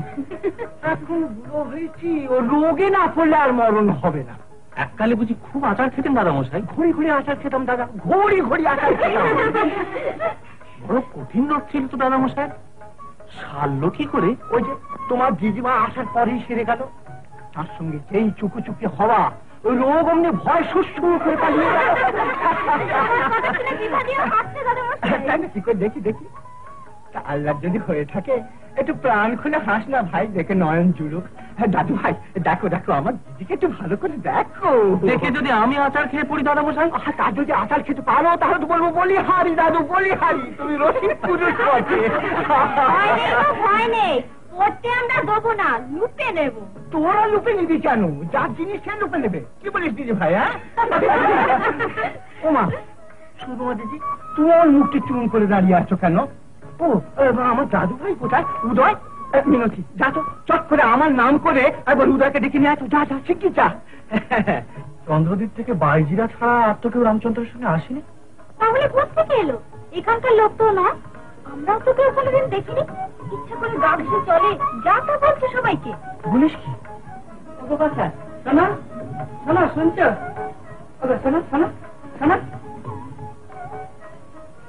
এখন বুড়ো হয়েছি, ও রোগে না পড়লে আর মরণ হবে না। এককালে বুঝি খুব আচার খেতেন দাদা মশাই? ঘড়ি ঘড়ি আচার খেতাম দাদা, ঘড়ি ঘড়ি আচার খেতাম। বড় কঠিন রোগ ছিল তো দাদা মশাই, সারলো কি করে? ওই যে তোমার দিদিমা আসার পরেই সেরে গেল। তার সঙ্গে যেই চুপি চুপি হওয়া, ওই রোগ অমনি ভয় সুস্থ করে পালিয়ে গেল। কি করে দেখি দেখি, আল্লাহ যদি হয়ে থাকে একটু প্রাণ খুলে হাস না ভাই, দেখে নয়ন জুড়ুক। দাদু ভাই দেখো দেখো, আমার দিদিকে একটু ভালো করে দেখো। দেখে যদি আমি আচার খেয়ে পড়ি দাদা মশাই? তার যদি আচার খেতে পারো তাহলে তো বলবো বলি হারি দাদু, বলি হারি, তুমি রসিদ পুরুষ বটে। ভয় নেই, পড়তে আমরা দেবো না, লুপে নেবো। তোরা লুপে নিবি কেন? যার জিনিস সে লুপে নেবে। কি বলিস দিদি ভাই? হ্যাঁ ও মা, শুধু দিদি তুমি আমার মুখটি চুন করে দাঁড়িয়ে আছো কেন? ও আমার দাদু ভাই কোথায়? উদয়, মিনতি, যা তো চট করে আমার নাম করে একবার উদয়কে ডেকে নিয়ে আসো। যা যা, শিগগির যা। চন্দ্রদ্বীপ থেকে বাইজিরা ছাড়া আর তো কেউ রামচন্দ্রের সঙ্গে আসেনি। তাহলে কোথেকে এলো? এখানকার লোক তো না, আমরাও তো কেউ কোনোদিন দেখিনি। ইচ্ছা করে গা ঘেসে চলে, যা তা বলছে সবাইকে। বলিস কি? কথা শোনা শোনা, শুনছো? শোনা শোনা শোনা,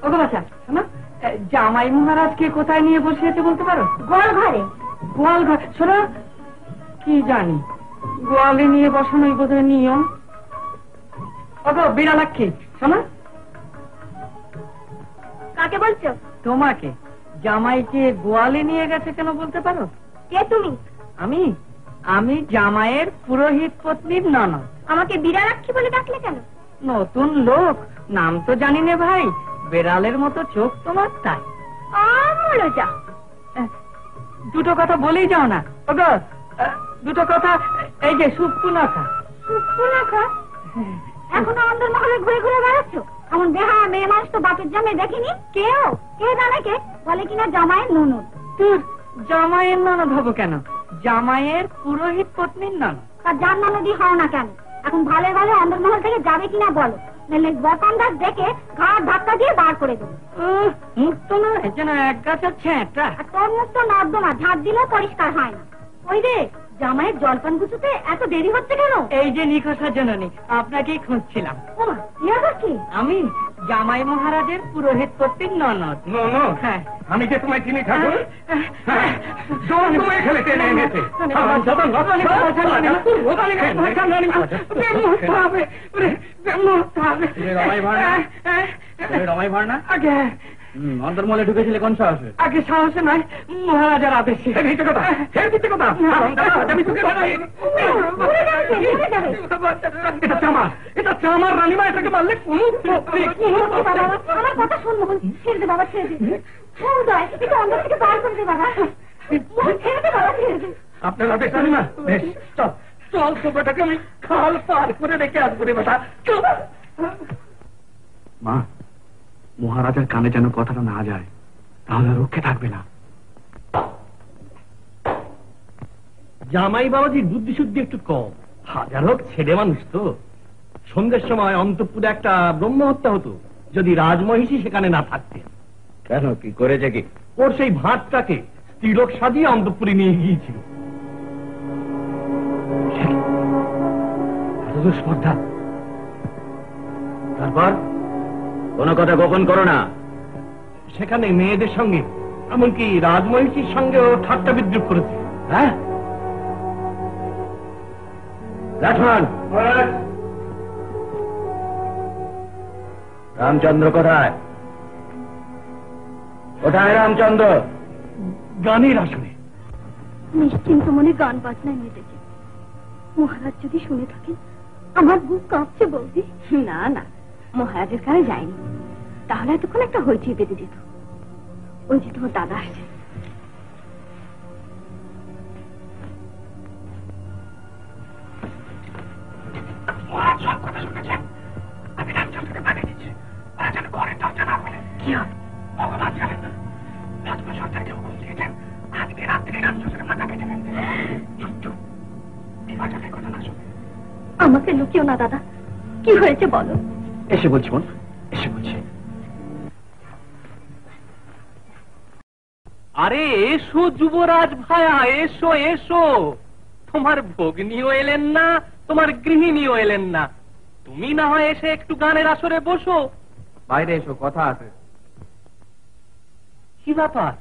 ওগো বাচ্চা শোনা, জামাই মহারাজকে কোথায় নিয়ে বসিয়েছে বলতে পারো? গোয়াল ঘরে। গোয়াল ঘর? শোনো, কি জানি, গোয়ালে নিয়ে বসানোই বোধহয় নিয়ম। ওগো বিড়ালাক্ষী শোনা। কাকে বলছো? তোমাকে। জামাইকে গোয়ালে নিয়ে গেছে কেন বলতে পারো? কে তুমি? আমি আমি জামাইয়ের পুরোহিত পত্নীর ননদ। আমাকে বিড়ালাক্ষী বলে ডাকলে কেন? নতুন লোক, নাম তো জানি না ভাই, বেড়ালের মতো চোখ তোমার, তাই। আমলো যা। দুটো কথা বলেই যাও না। ওগো দুটো কথা, এই যে সুপুনাখা। সুপুনাখা? এখনো অন্দর মহলে ঘুরে ঘুরে বেড়াচ্ছ? এমন বেহা মেয়ে মানুষ তো বাপের জামে দেখিনি। কেউ কে জানে, কে বলে কিনা জামাইয়ের ননদ। তুই জামাইয়ের ননদ হবো কেন? জামাইয়ের পুরোহিত পত্নীর ননদ। তার যার ননদই হও না কেন, এখন ভালো ভালো অন্দরমহল থেকে যাবে কিনা বলো, নাহলে বকান্দাজ দেখে ঘাড় ধাক্কা দিয়ে বার করে দেবো। মুখ তো নয় যেন এক গাছের ছেঁটা। আর তোর মুখ তো নর্দমা, ঝাঁপ দিলেও পরিষ্কার হয় না। ওই রে, জামাইয়ের জলপান গুছুতে এত দেরি হচ্ছে কেন? এই যে নিখোঁজা জননী, আপনাকেই খুঁজছিলাম। ওমা, ইয়া কি? আমি জামাই মহারাজের পুরোহিত পত্নীর ননদ। হ্যাঁ, আমি যে তোমায় চিনি ঠাকুর, তোমায় খেলে টেনে এনেছে। রমাই ভাড়না আগে অন্তর্মহলে ঢুকেছিলে কোন সাহসে? আগে সাহসে নয়, মহারাজার আদেশে। এটা চামার, এটা চামার রানীমা, এটাকে মারলে আমার কথা শোন মোহন, ছেড়ে দে বাবা, ছেড়ে দে। উদয়, এটা অন্দর থেকে বার করে দে বাবা। ছেড়ে দে বাবা, ছেড়ে দে। আপনার আদেশ রানীমা, বেশ চল চল, তোমরাটাকে আমি খাল পার করে রেখে আসবো রে বেটা। মা, মহারাজার কানে যেন কথাটা না যায়, তাহলে রক্ষে থাকবে না। জামাই বাবাজির বুদ্ধি শুদ্ধি একটু কম, হাজার হোক ছেলে মানুষ তো। সন্ধ্যের সময় অন্তঃপুরে একটা ব্রহ্ম হত্যা হতো যদি রাজমহিষী সেখানে না থাকতেন। কেন, কি করেছে কি? ওর সেই ভাতটাকে স্ত্রীলোক সাজিয়ে অন্তঃপুরে নিয়ে গিয়েছিল। স্পর্ধা। তারপর কোনো কথা গোপন করো না। সেখানে মেয়েদের সঙ্গে, এমনকি রাজমহিষীর সঙ্গে ও ঠাট্টা বিদ্রুপ করেছে। হ্যাঁ, রামচন্দ্র কোথায়? কোথায় রামচন্দ্র? গানের আসরে। নিশ্চিন্ত মনে গান বাজনায় মেতেছে। মহারাজ যদি শুনে থাকেন, আমার বুক কাঁপছে বৌদি। না না, মহারাজের কাছে যায়নি, তাহলে এতক্ষণ একটা হইচই বেঁধে যেত। ওই যে তোমার দাদা আসছে। সব কথা শুনেছেন, আমি রামচন্দ্রকে পাঠিয়ে দিচ্ছি। ওরা যেন ঘরের দরজা না বলে। কি হবে ভগবান জানেন না। রাজমা সরকারকে হুকুম দিয়েছেন, আজকে রাত্রে রামচন্দ্রের মাথা কেটে ফেলতে। চুপ চুপ, বিভা যাতে কথা না শুনে। আমাকে লুকিও না দাদা, কি হয়েছে বলো। এসে বলছি বোন, এসে বলছি। আরে এসো যুবরাজ ভায়া, এসো এসো। তোমার ভগ্নীও এলেন না, তোমার গৃহিণীও এলেন না। তুমি না হয় এসে একটু গানের আসরে বসো। বাইরে এসো, কথা আছে। কি ব্যাপার?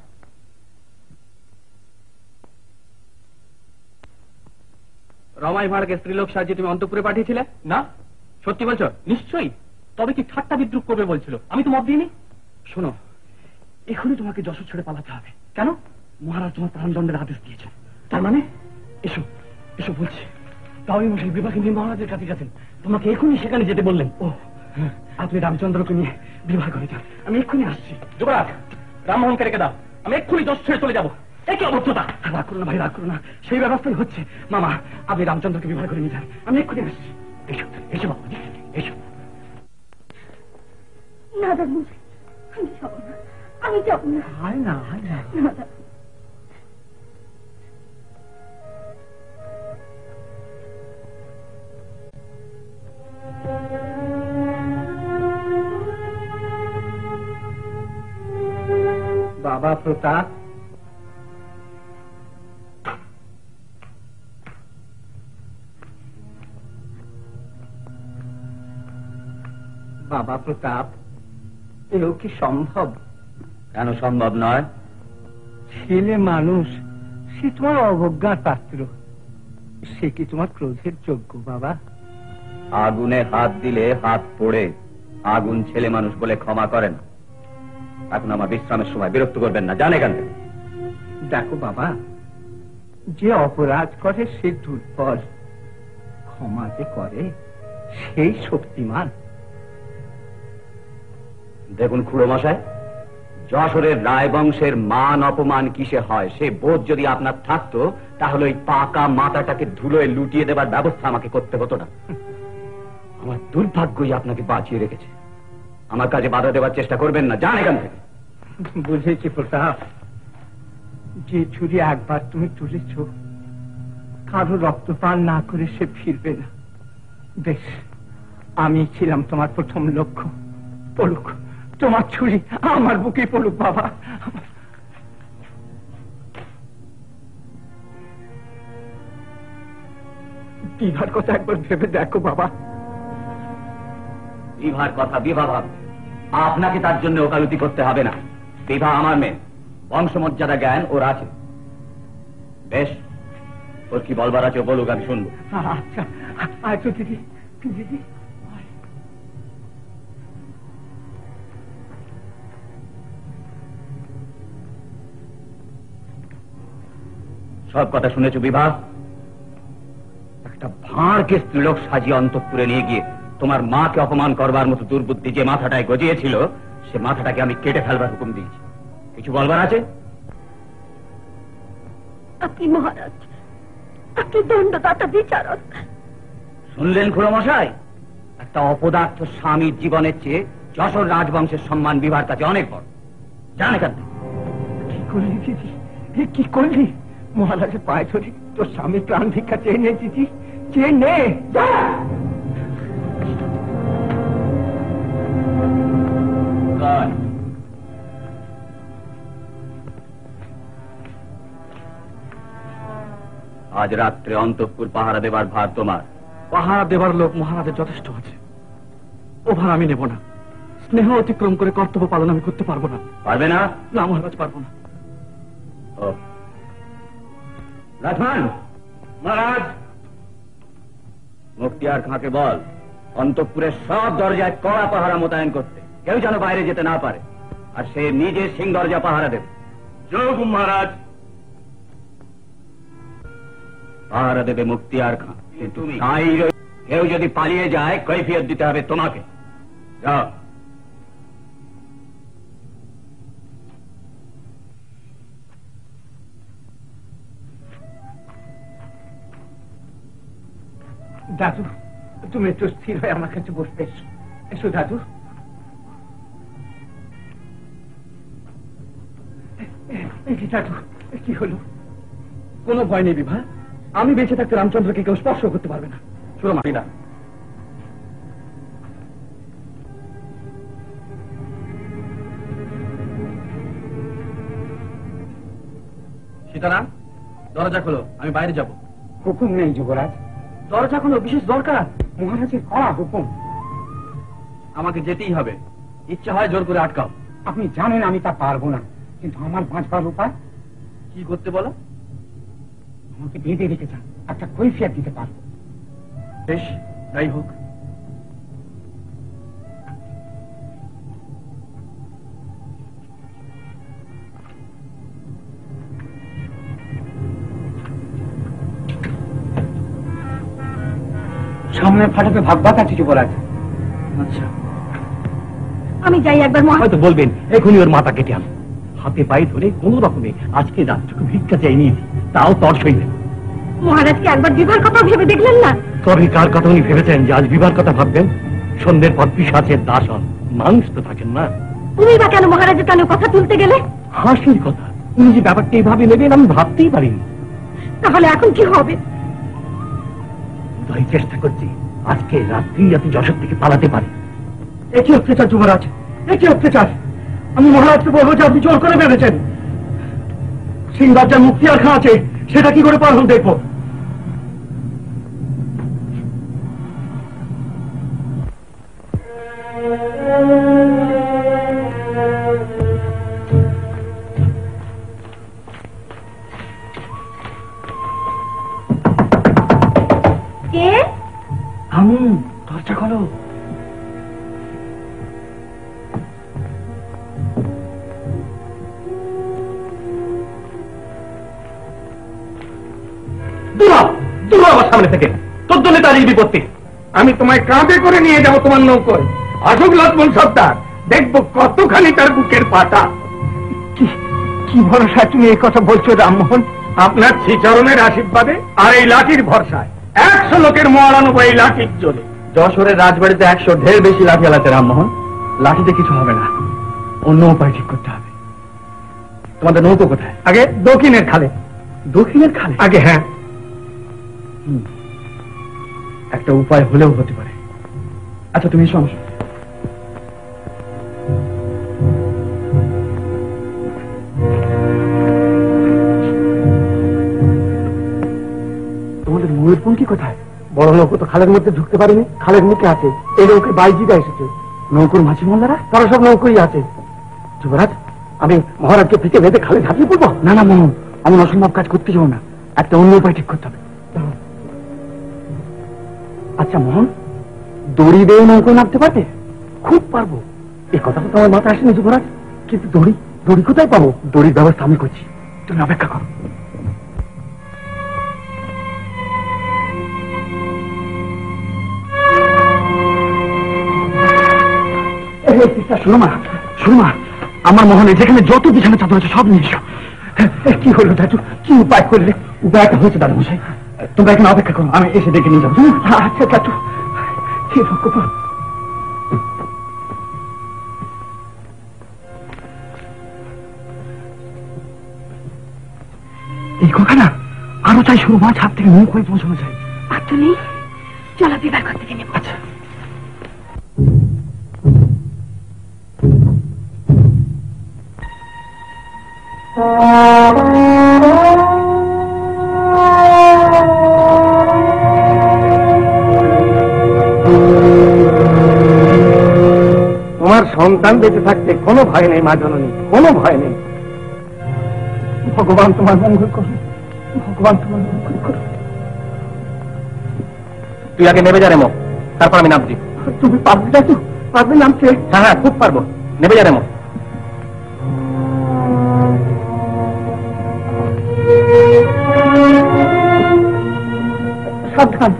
রমাই ভাঁড়কে স্ত্রীলোক সাজিয়ে তুমি অন্তঃপুরে পাঠিয়েছিলে? না, সত্যি বলছো? নিশ্চয়ই। তবে কি ঠাট্টা বিদ্রুপ করবে বলছিল? আমি তো মত দিইনি। শোনো, এখনই তোমাকে যশোর ছেড়ে পালাতে হবে। কেন? মহারাজ তোমার প্রাণদণ্ডের আদেশ দিয়েছেন। তার মানে এসো, এসো বলছি। তাওই মশাই বিভাকে নিয়ে মহারাজের কাছে গেছেন, তোমাকে এখনই সেখানে যেতে বললেন। ও, আপনি রামচন্দ্রকে নিয়ে বিবাহ করে যান, আমি এক্ষুনি আসছি। যুবরাজ, রামমোহনকে রেখে দাও, আমি এক্ষুনি যশোর ছেড়ে চলে যাবো। কি অবস্থা? রাগ করো না ভাই, রাগ করো না, সেই ব্যবস্থাই হচ্ছে। মামা, আপনি রামচন্দ্রকে বিবাহ করে নিয়ে যান, আমি এক্ষুনি আসছি। এসো এসো বাবু, এসো। না দাদা, আমি যাবো না, আমি যাবো না। হায় না, হায় না। বাবা প্রতাপ, বাবা প্রতাপ, এও কি সম্ভব? কেন সম্ভব নয়? ছেলে মানুষ, সে তোমার অবজ্ঞার পাত্র, সে কি তোমার ক্রোধের যোগ্য বাবা? আগুনে হাত দিলে হাত পড়ে, আগুন ছেলে মানুষ বলে ক্ষমা করেন। এখন আমার বিশ্রামের সময় বিরক্ত করবেন না, জানে কেন? দেখো বাবা, যে অপরাধ করে সে দুর্বল, ক্ষমা যে করে সেই শক্তিমান। দেখুন খুড়ো মশাই, যশোরের রায় বংশের মান অপমান কিসে হয় সে বোধ যদি আপনার থাকতো, তাহলে ওই পাকা মাথাটাকে ধুলোয় লুটিয়ে দেবার ব্যবস্থা আমাকে করতে হতো না। আমার দুর্ভাগ্যই আপনাকে বাঁচিয়ে রেখেছে। আমার কাজে বাধা দেওয়ার চেষ্টা করবেন না, জান এখান থেকে। বুঝেছি প্রতাপ, যে ছুরি একবার তুমি তুলেছ, কারো রক্তপান না করে সে ফিরবে না। বেশ, আমি ছিলাম তোমার প্রথম লক্ষ্য। পড়ুক তোমার ছুরি আমার বুকে, পড়ুক বাবা। বিভার কথা একবার ভেবে দেখো বাবা। বিভার কথা বিভা ভাব, আপনাকে তার জন্য ওকালতি করতে হবে না। বিভা আমার মেয়ে, বংশমর্যাদা জ্ঞান ওর আছে। বেশ, ওর কি বলবার আছে বলুক, আমি শুনবো। আচ্ছা, আচ্ছা দিদি, দিদি সব কথা শুনেছো বিভা? একটা ভাঁড়কে স্ত্রীলোক সাজিয়ে অন্তঃপুরে নিয়ে গিয়ে তোমার মাকে অপমান করবার মতো দুর্বুদ্ধি যে মাথাটায় গজিয়েছিল, সে মাথাটাকে আমি কেটে ফেলবার হুকুম দিয়েছি। কিছু বলবার আছে? আপনি মহারাজ, আপনি দণ্ডদাতা বিচারক। শুনলেন খুড়ো মশাই? একটা অপদার্থ স্বামীর জীবনের চেয়ে যশোর রাজবংশের সম্মান বিভার কাছে অনেক বড়, জানে কেন? কি করলি দিদি, কি করলি? মহারাজের পায়ে ধরি তোর স্বামী প্রাণ ভিক্ষা চেয়ে নে দিদি, চেয়ে নে। আজ রাত্রে অন্তঃপুর পাহারা দেবার ভার তোমার। পাহারা দেবার লোক মহারাজের যথেষ্ট আছে, ও ভার আমি নেব না। স্নেহ অতিক্রম করে কর্তব্য পালন আমি করতে পারবো না। পারবে না? না মহারাজ, পারবো না। ও রাজমান, মহারাজ মুখতিয়ার খাঁকে বল অন্তঃপুরের সব দরজায় কড়া পাহারা মোতায়েন করতে, কেউ যেন বাইরে যেতে না পারে। আর সে নিজে সিং দরজা পাহারা দেবে। যোগ মহারাজ। পাহারা দেবে মুক্তিয়ার খাঁ। তুমি কেউ যদি পালিয়ে যায় কৈফিয়ত দিতে হবে তোমাকে। যাও। দাদু, তুমি একটু স্থির হয়ে আমার কাছে বসতে এসো। এসো দাদু। দাদু, কি হলো? কোনো ভয় নেই বিভা, আমি বেঁচে থাকতে রামচন্দ্রকে কেউ স্পর্শ করতে পারবে না। শুনো না, সীতারাম দরজা খোলো, আমি বাইরে যাব। হুকুম নেই যুবরাজ। দরজা খোলো, বিশেষ দরকার। মহারাজের কড়া হুকুম। আমাকে যেতেই হবে, ইচ্ছা হয় জোর করে আটকাও। আপনি জানেন আমি তা পারবো না, কিন্তু আমার বাঁচবার উপায়। কি করতে বলো? আমাকে বেঁধে রেখে যান, একটা কৈফিয়ত দিতে পারবো। বেশ, তাই হোক। সামনে ফাটাতে ভাববাক আছে যুবরাজ। আচ্ছা, আমি যাই একবার হয়তো বলবেন এখনই ওর মাথা কেটে আনো। হাতে পায়ে ধরে কোন রকমে আজকে রাতটুকু ভিক্ষা চাই নিয়েছি, তাও তর সইলেন। মহারাজকে একবার বিবাহের কথা ভেবে দেখলেন না? তবে কার কথা উনি ভেবেছেন যে আজ বিবাহের কথা ভাববেন? সন্ধ্যের পর পিশাচের দাস হন, মানুষ তো থাকেন না। তুমি বা কেন মহারাজের কানে কথা তুলতে গেলে? হাসির কথা, উনি যে ব্যাপারটা এইভাবে নেবেন আমি ভাবতেই পারিনি। তাহলে এখন কি হবে? তাই চেষ্টা করছি আজকে রাত্রি যাতে যশোর থেকে পালাতে পারি। একই অত্যাচার যুবরাজ, একই অত্যাচার। আমি মহারাজকে বলবো যে আপনি জোর করে বেঁধেছেন। সিং রাজ্যের মুক্তিয়ার খাঁ আছে, সেটা কি করে পার হন দেখবো। কে? আমি, দরজা খোলো। আমার সামনে থেকে তোর জন্য তারই বিপত্তি। আমি তোমায় কাঁধে করে নিয়ে যাবো তোমার নৌকোয়। আসুক লক্ষ্মণ সর্দার, দেখবো কতখানি তার বুকের পাটা। কি ভরসা তুমি এই কথা বলছো রামমোহন? আপনার শ্রীচরণের আশীর্বাদে আর এই লাঠির ভরসায় 100 লোকের মরানো এই লাঠির জোরে। যশোরের রাজবাড়িতে 100 ঢের বেশি লাঠি আলাতে রামমোহন, লাঠিতে কিছু হবে না। অন্য উপায় ঠিক করতে হবে। তোমাদের নৌকো কোথায়? আগে দক্ষিণের খালে। দক্ষিণের খালে? আগে হ্যাঁ। একটা উপায় হলেও হতে পারে। আচ্ছা তুমি এসো আমার সাথে। তোমাদের ময়ূরপঙ্খী কোথায়? বড় নৌকো তো খালের মধ্যে ঢুকতে পারেনি, খালের মুখে আছে। এই নৌকে বাইজিরা এসেছে। নৌকোর মাঝি মোল্লারা? তারা সব নৌকোই আছে। যুবরাজ, আমি মহারাজকে ফিকে বেঁধে খালে ঝাঁপিয়ে পড়বো? না না মোহন, আমি অসম্ভব কাজ করতে যাবো না। একটা অন্য উপায় ঠিক করতে হবে। আচ্ছা মোহন, দড়ি দিয়ে নৌকো নামতে পারবে? খুব পারবো। এই কথাটা তো আমার মাথায় আসেনি যুবরাজ। কিন্তু দড়ি, দড়ি কোথায় পাবো? দড়ির ব্যবস্থা আমি করছি, তুমি অপেক্ষা করো। শোনো মা, শোনো মা, আমার মহলে যেখানে যত বিছানা চাদর আছে সব নিয়ে এসো। কি হলো দাদু, কি উপায় করলে? উপায়টা হয়েছে দাদু মশাই, তোমরা এখানে অপেক্ষা করো, আমি এসে দেখে নিয়ে যাবো। আচ্ছা দাদু, কি ভগবান। এই কথা আরো চাই শুরু মা, ছাদ থেকে মুখ হয়ে পৌঁছানো যায়। আর তো নেই, চলো বিবাহ করতে গিয়ে নেবো। আচ্ছা তোমার সন্তান বেঁচে থাকতে কোনো ভয় নেই মা জননী, কোনো ভয় নেই। ভগবান তোমার মঙ্গল করুন, ভগবান তোমার মঙ্গল করুন। তুই আগে নেমে যা রেমো, তারপর আমি নামছি। তুমি পারবে দাদু, পারবে নামতে? হ্যাঁ হ্যাঁ, খুব পারবো। নেমে যা রেমো। সাবধান।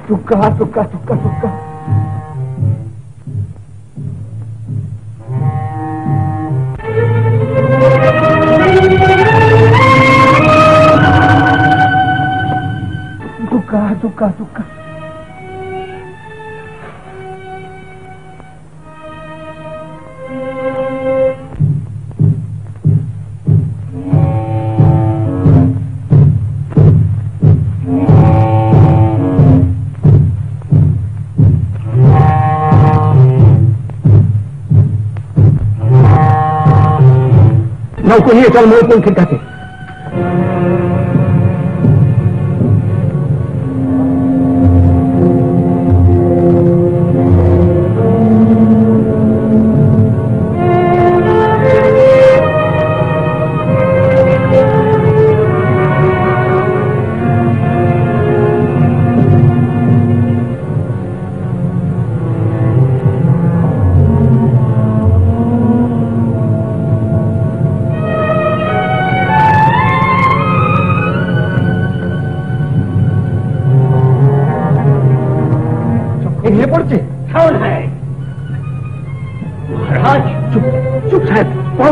টুকা টুকা টুকা টুকা টুকা টুকা নৌকো নিয়ে চল ময়ূরপঙ্খীর কাছে।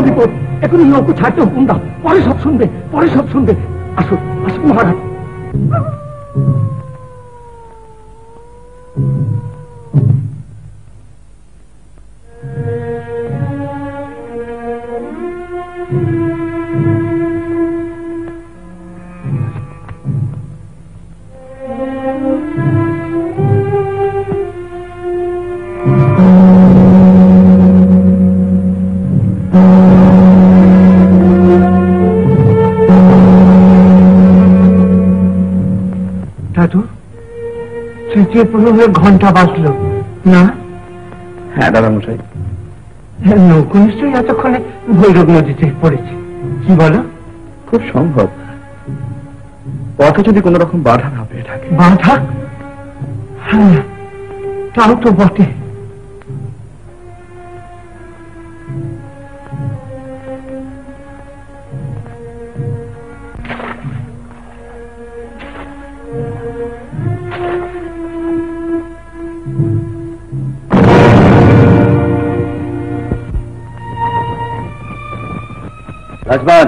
বিপদ, এখন নৌকো ছাড়তে হুকুম দাও, পরে সব শুনবে, পরে সব শুনবে। আসুন আসুন মহারাজ। ঘন্টা বাজলো না? হ্যাঁ দাদা মশাই, নৌকো নিশ্চয়ই এতক্ষণে ভৈরব নদীতে পড়েছে। কি বলো? খুব সম্ভব। পথে যদি কোন রকম বাধা না পেয়ে থাকে। বাধা? হ্যাঁ, তাও তো বটে। রাজবান,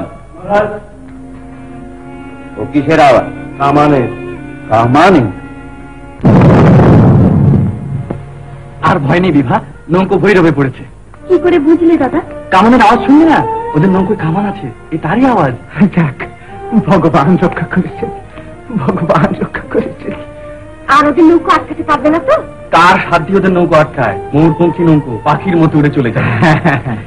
ও কিসের আওয়াজ? কামানে। কামানে? আর ভয় নেই বিভা, নৌকো ভৈরবে পড়েছে। কি করে বুঝলে দাদা? কামানের আওয়াজ শুনলি না? ওদের নৌকোয় কামান আছে, এই তারই আওয়াজ। যাক, ভগবান রক্ষা করেছে, ভগবান রক্ষা করেছে। আর ওদের নৌকো আটকাতে পারবে না তো? তার সাধ্য ওদের নৌকো আটকায়। ময়ূরপঙ্খী নৌকো পাখির মতো উড়ে চলে যায়।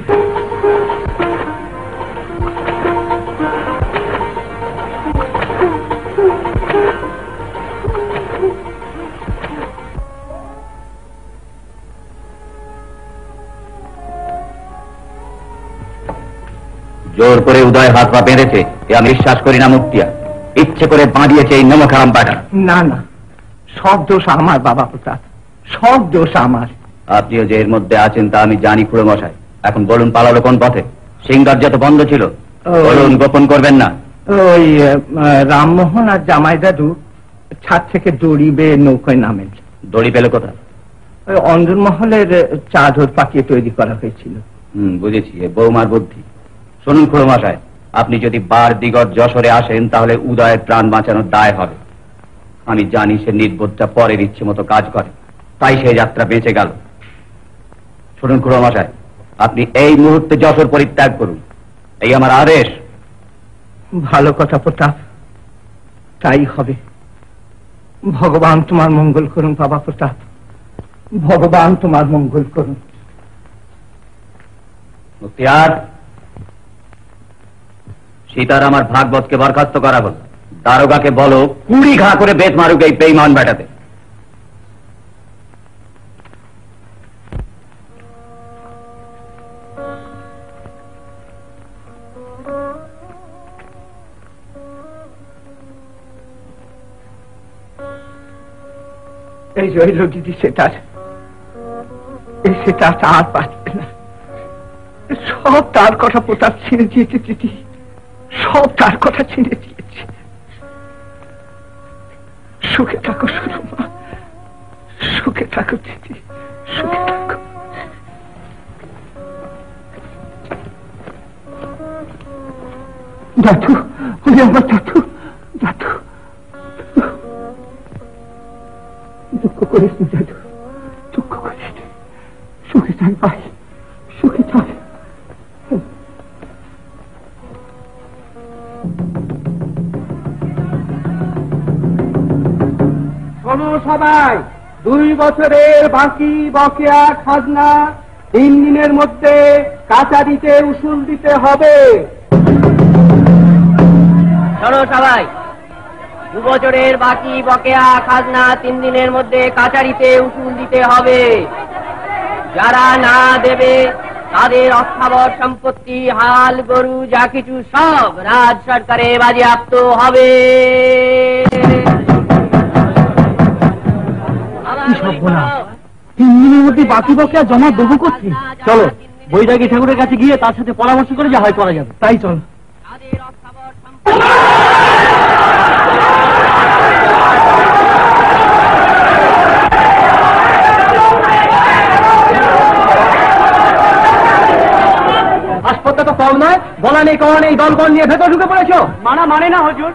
জোর করে উদয় হাত পা বেঁধেছে, এ আমি বিশ্বাস করি না মুক্তিয়া। ইচ্ছে করে বাঁধিয়েছে এই নমক হারাম পাঠা। না না, সব দোষ আমার বাবা প্রতাপ, সব দোষ আমার। আপনিও যে এর মধ্যে আছেন তা আমি জানি খুড়ো মশাই। এখন বলুন, পালালো কোন পথে? সিংহার যত বন্ধ ছিল বলুন, গোপন করবেন না। ওই রামমোহন আর জামাই দাদু ছাদ থেকে দড়ি বেয়ে নৌকায় নামেন। দড়ি পেল কোথায়? ওই অন্দরমহলের চাদর পাকিয়ে তৈরি করা হয়েছিল। বুঝেছি, এ বৌমার বুদ্ধি। শুনুন খুড়ো মশাই, আপনি যদি বার দিগত যশোরে আসেন তাহলে উদয়ের প্রাণ বাঁচানোর দায় হবে। আমি জানি সে নির্বোধটা পরের ইচ্ছে মতো কাজ করে, তাই সেই যাত্রা বেঁচে গেল। শুনুন খুড়ো মশাই, আপনি এই মুহূর্তে যশোর পরিত্যাগ করুন, এই আমার আদেশ। ভালো কথা প্রতাপ, তাই হবে। ভগবান তোমার মঙ্গল করুন বাবা প্রতাপ, ভগবান তোমার মঙ্গল করুন। মুক্তিয়ার, সীতার আমার ভাগবতকে বরখাস্ত করা হল। দারোগাকে বলো 20 ঘা করে বেত মারুক এই বেঈমান বেটাতে। এই রইল দিদি, সেটার সেটা আর বাঁচবে না। সব তার কথা পোতার ছিঁড়ে দিয়েছে দিদি, সব তার কথা ছিঁড়ে দিয়েছে। সুখে থাকো শুধু মা, সুখে থাকো দিদি, সুখে থাকো। দাদু, ওই আমার দাদু, দাদু দুঃখ করিস নি দাদু, দুঃখ করিস নি। সুখে থাক ভাই, সুখে থাক। শোনো সবাই, 2 বছরের বাকি বকেয়া খাজনা 3 দিনের মধ্যে কাছারিতে উসুল দিতে হবে। শোনো সবাই, 2 বছরের বাকি বকেয়া খাজনা 3 দিনের মধ্যে কাছারিতে উসুল দিতে হবে। যারা না দেবে তাদের অস্থাবর সম্পত্তি, হাল গরু যা কিছু সব রাজ সরকারে বাজেয়াপ্ত হবে। 3 দিনের মধ্যে বাকি বকেয়া জমা দেবো করছি। চলো বৈরাগী ঠাকুরের কাছে গিয়ে তার সাথে পরামর্শ করে যা হয় করা যাবে। তাই চল। তাদের অস্থাবর সম্পত্তি হাসপাতাল তো কম নয়, বলা নেই কওয়া নেই, দলবল নিয়ে ভেতর ঢুকে পড়েছো। মানা মানে না হুজুর।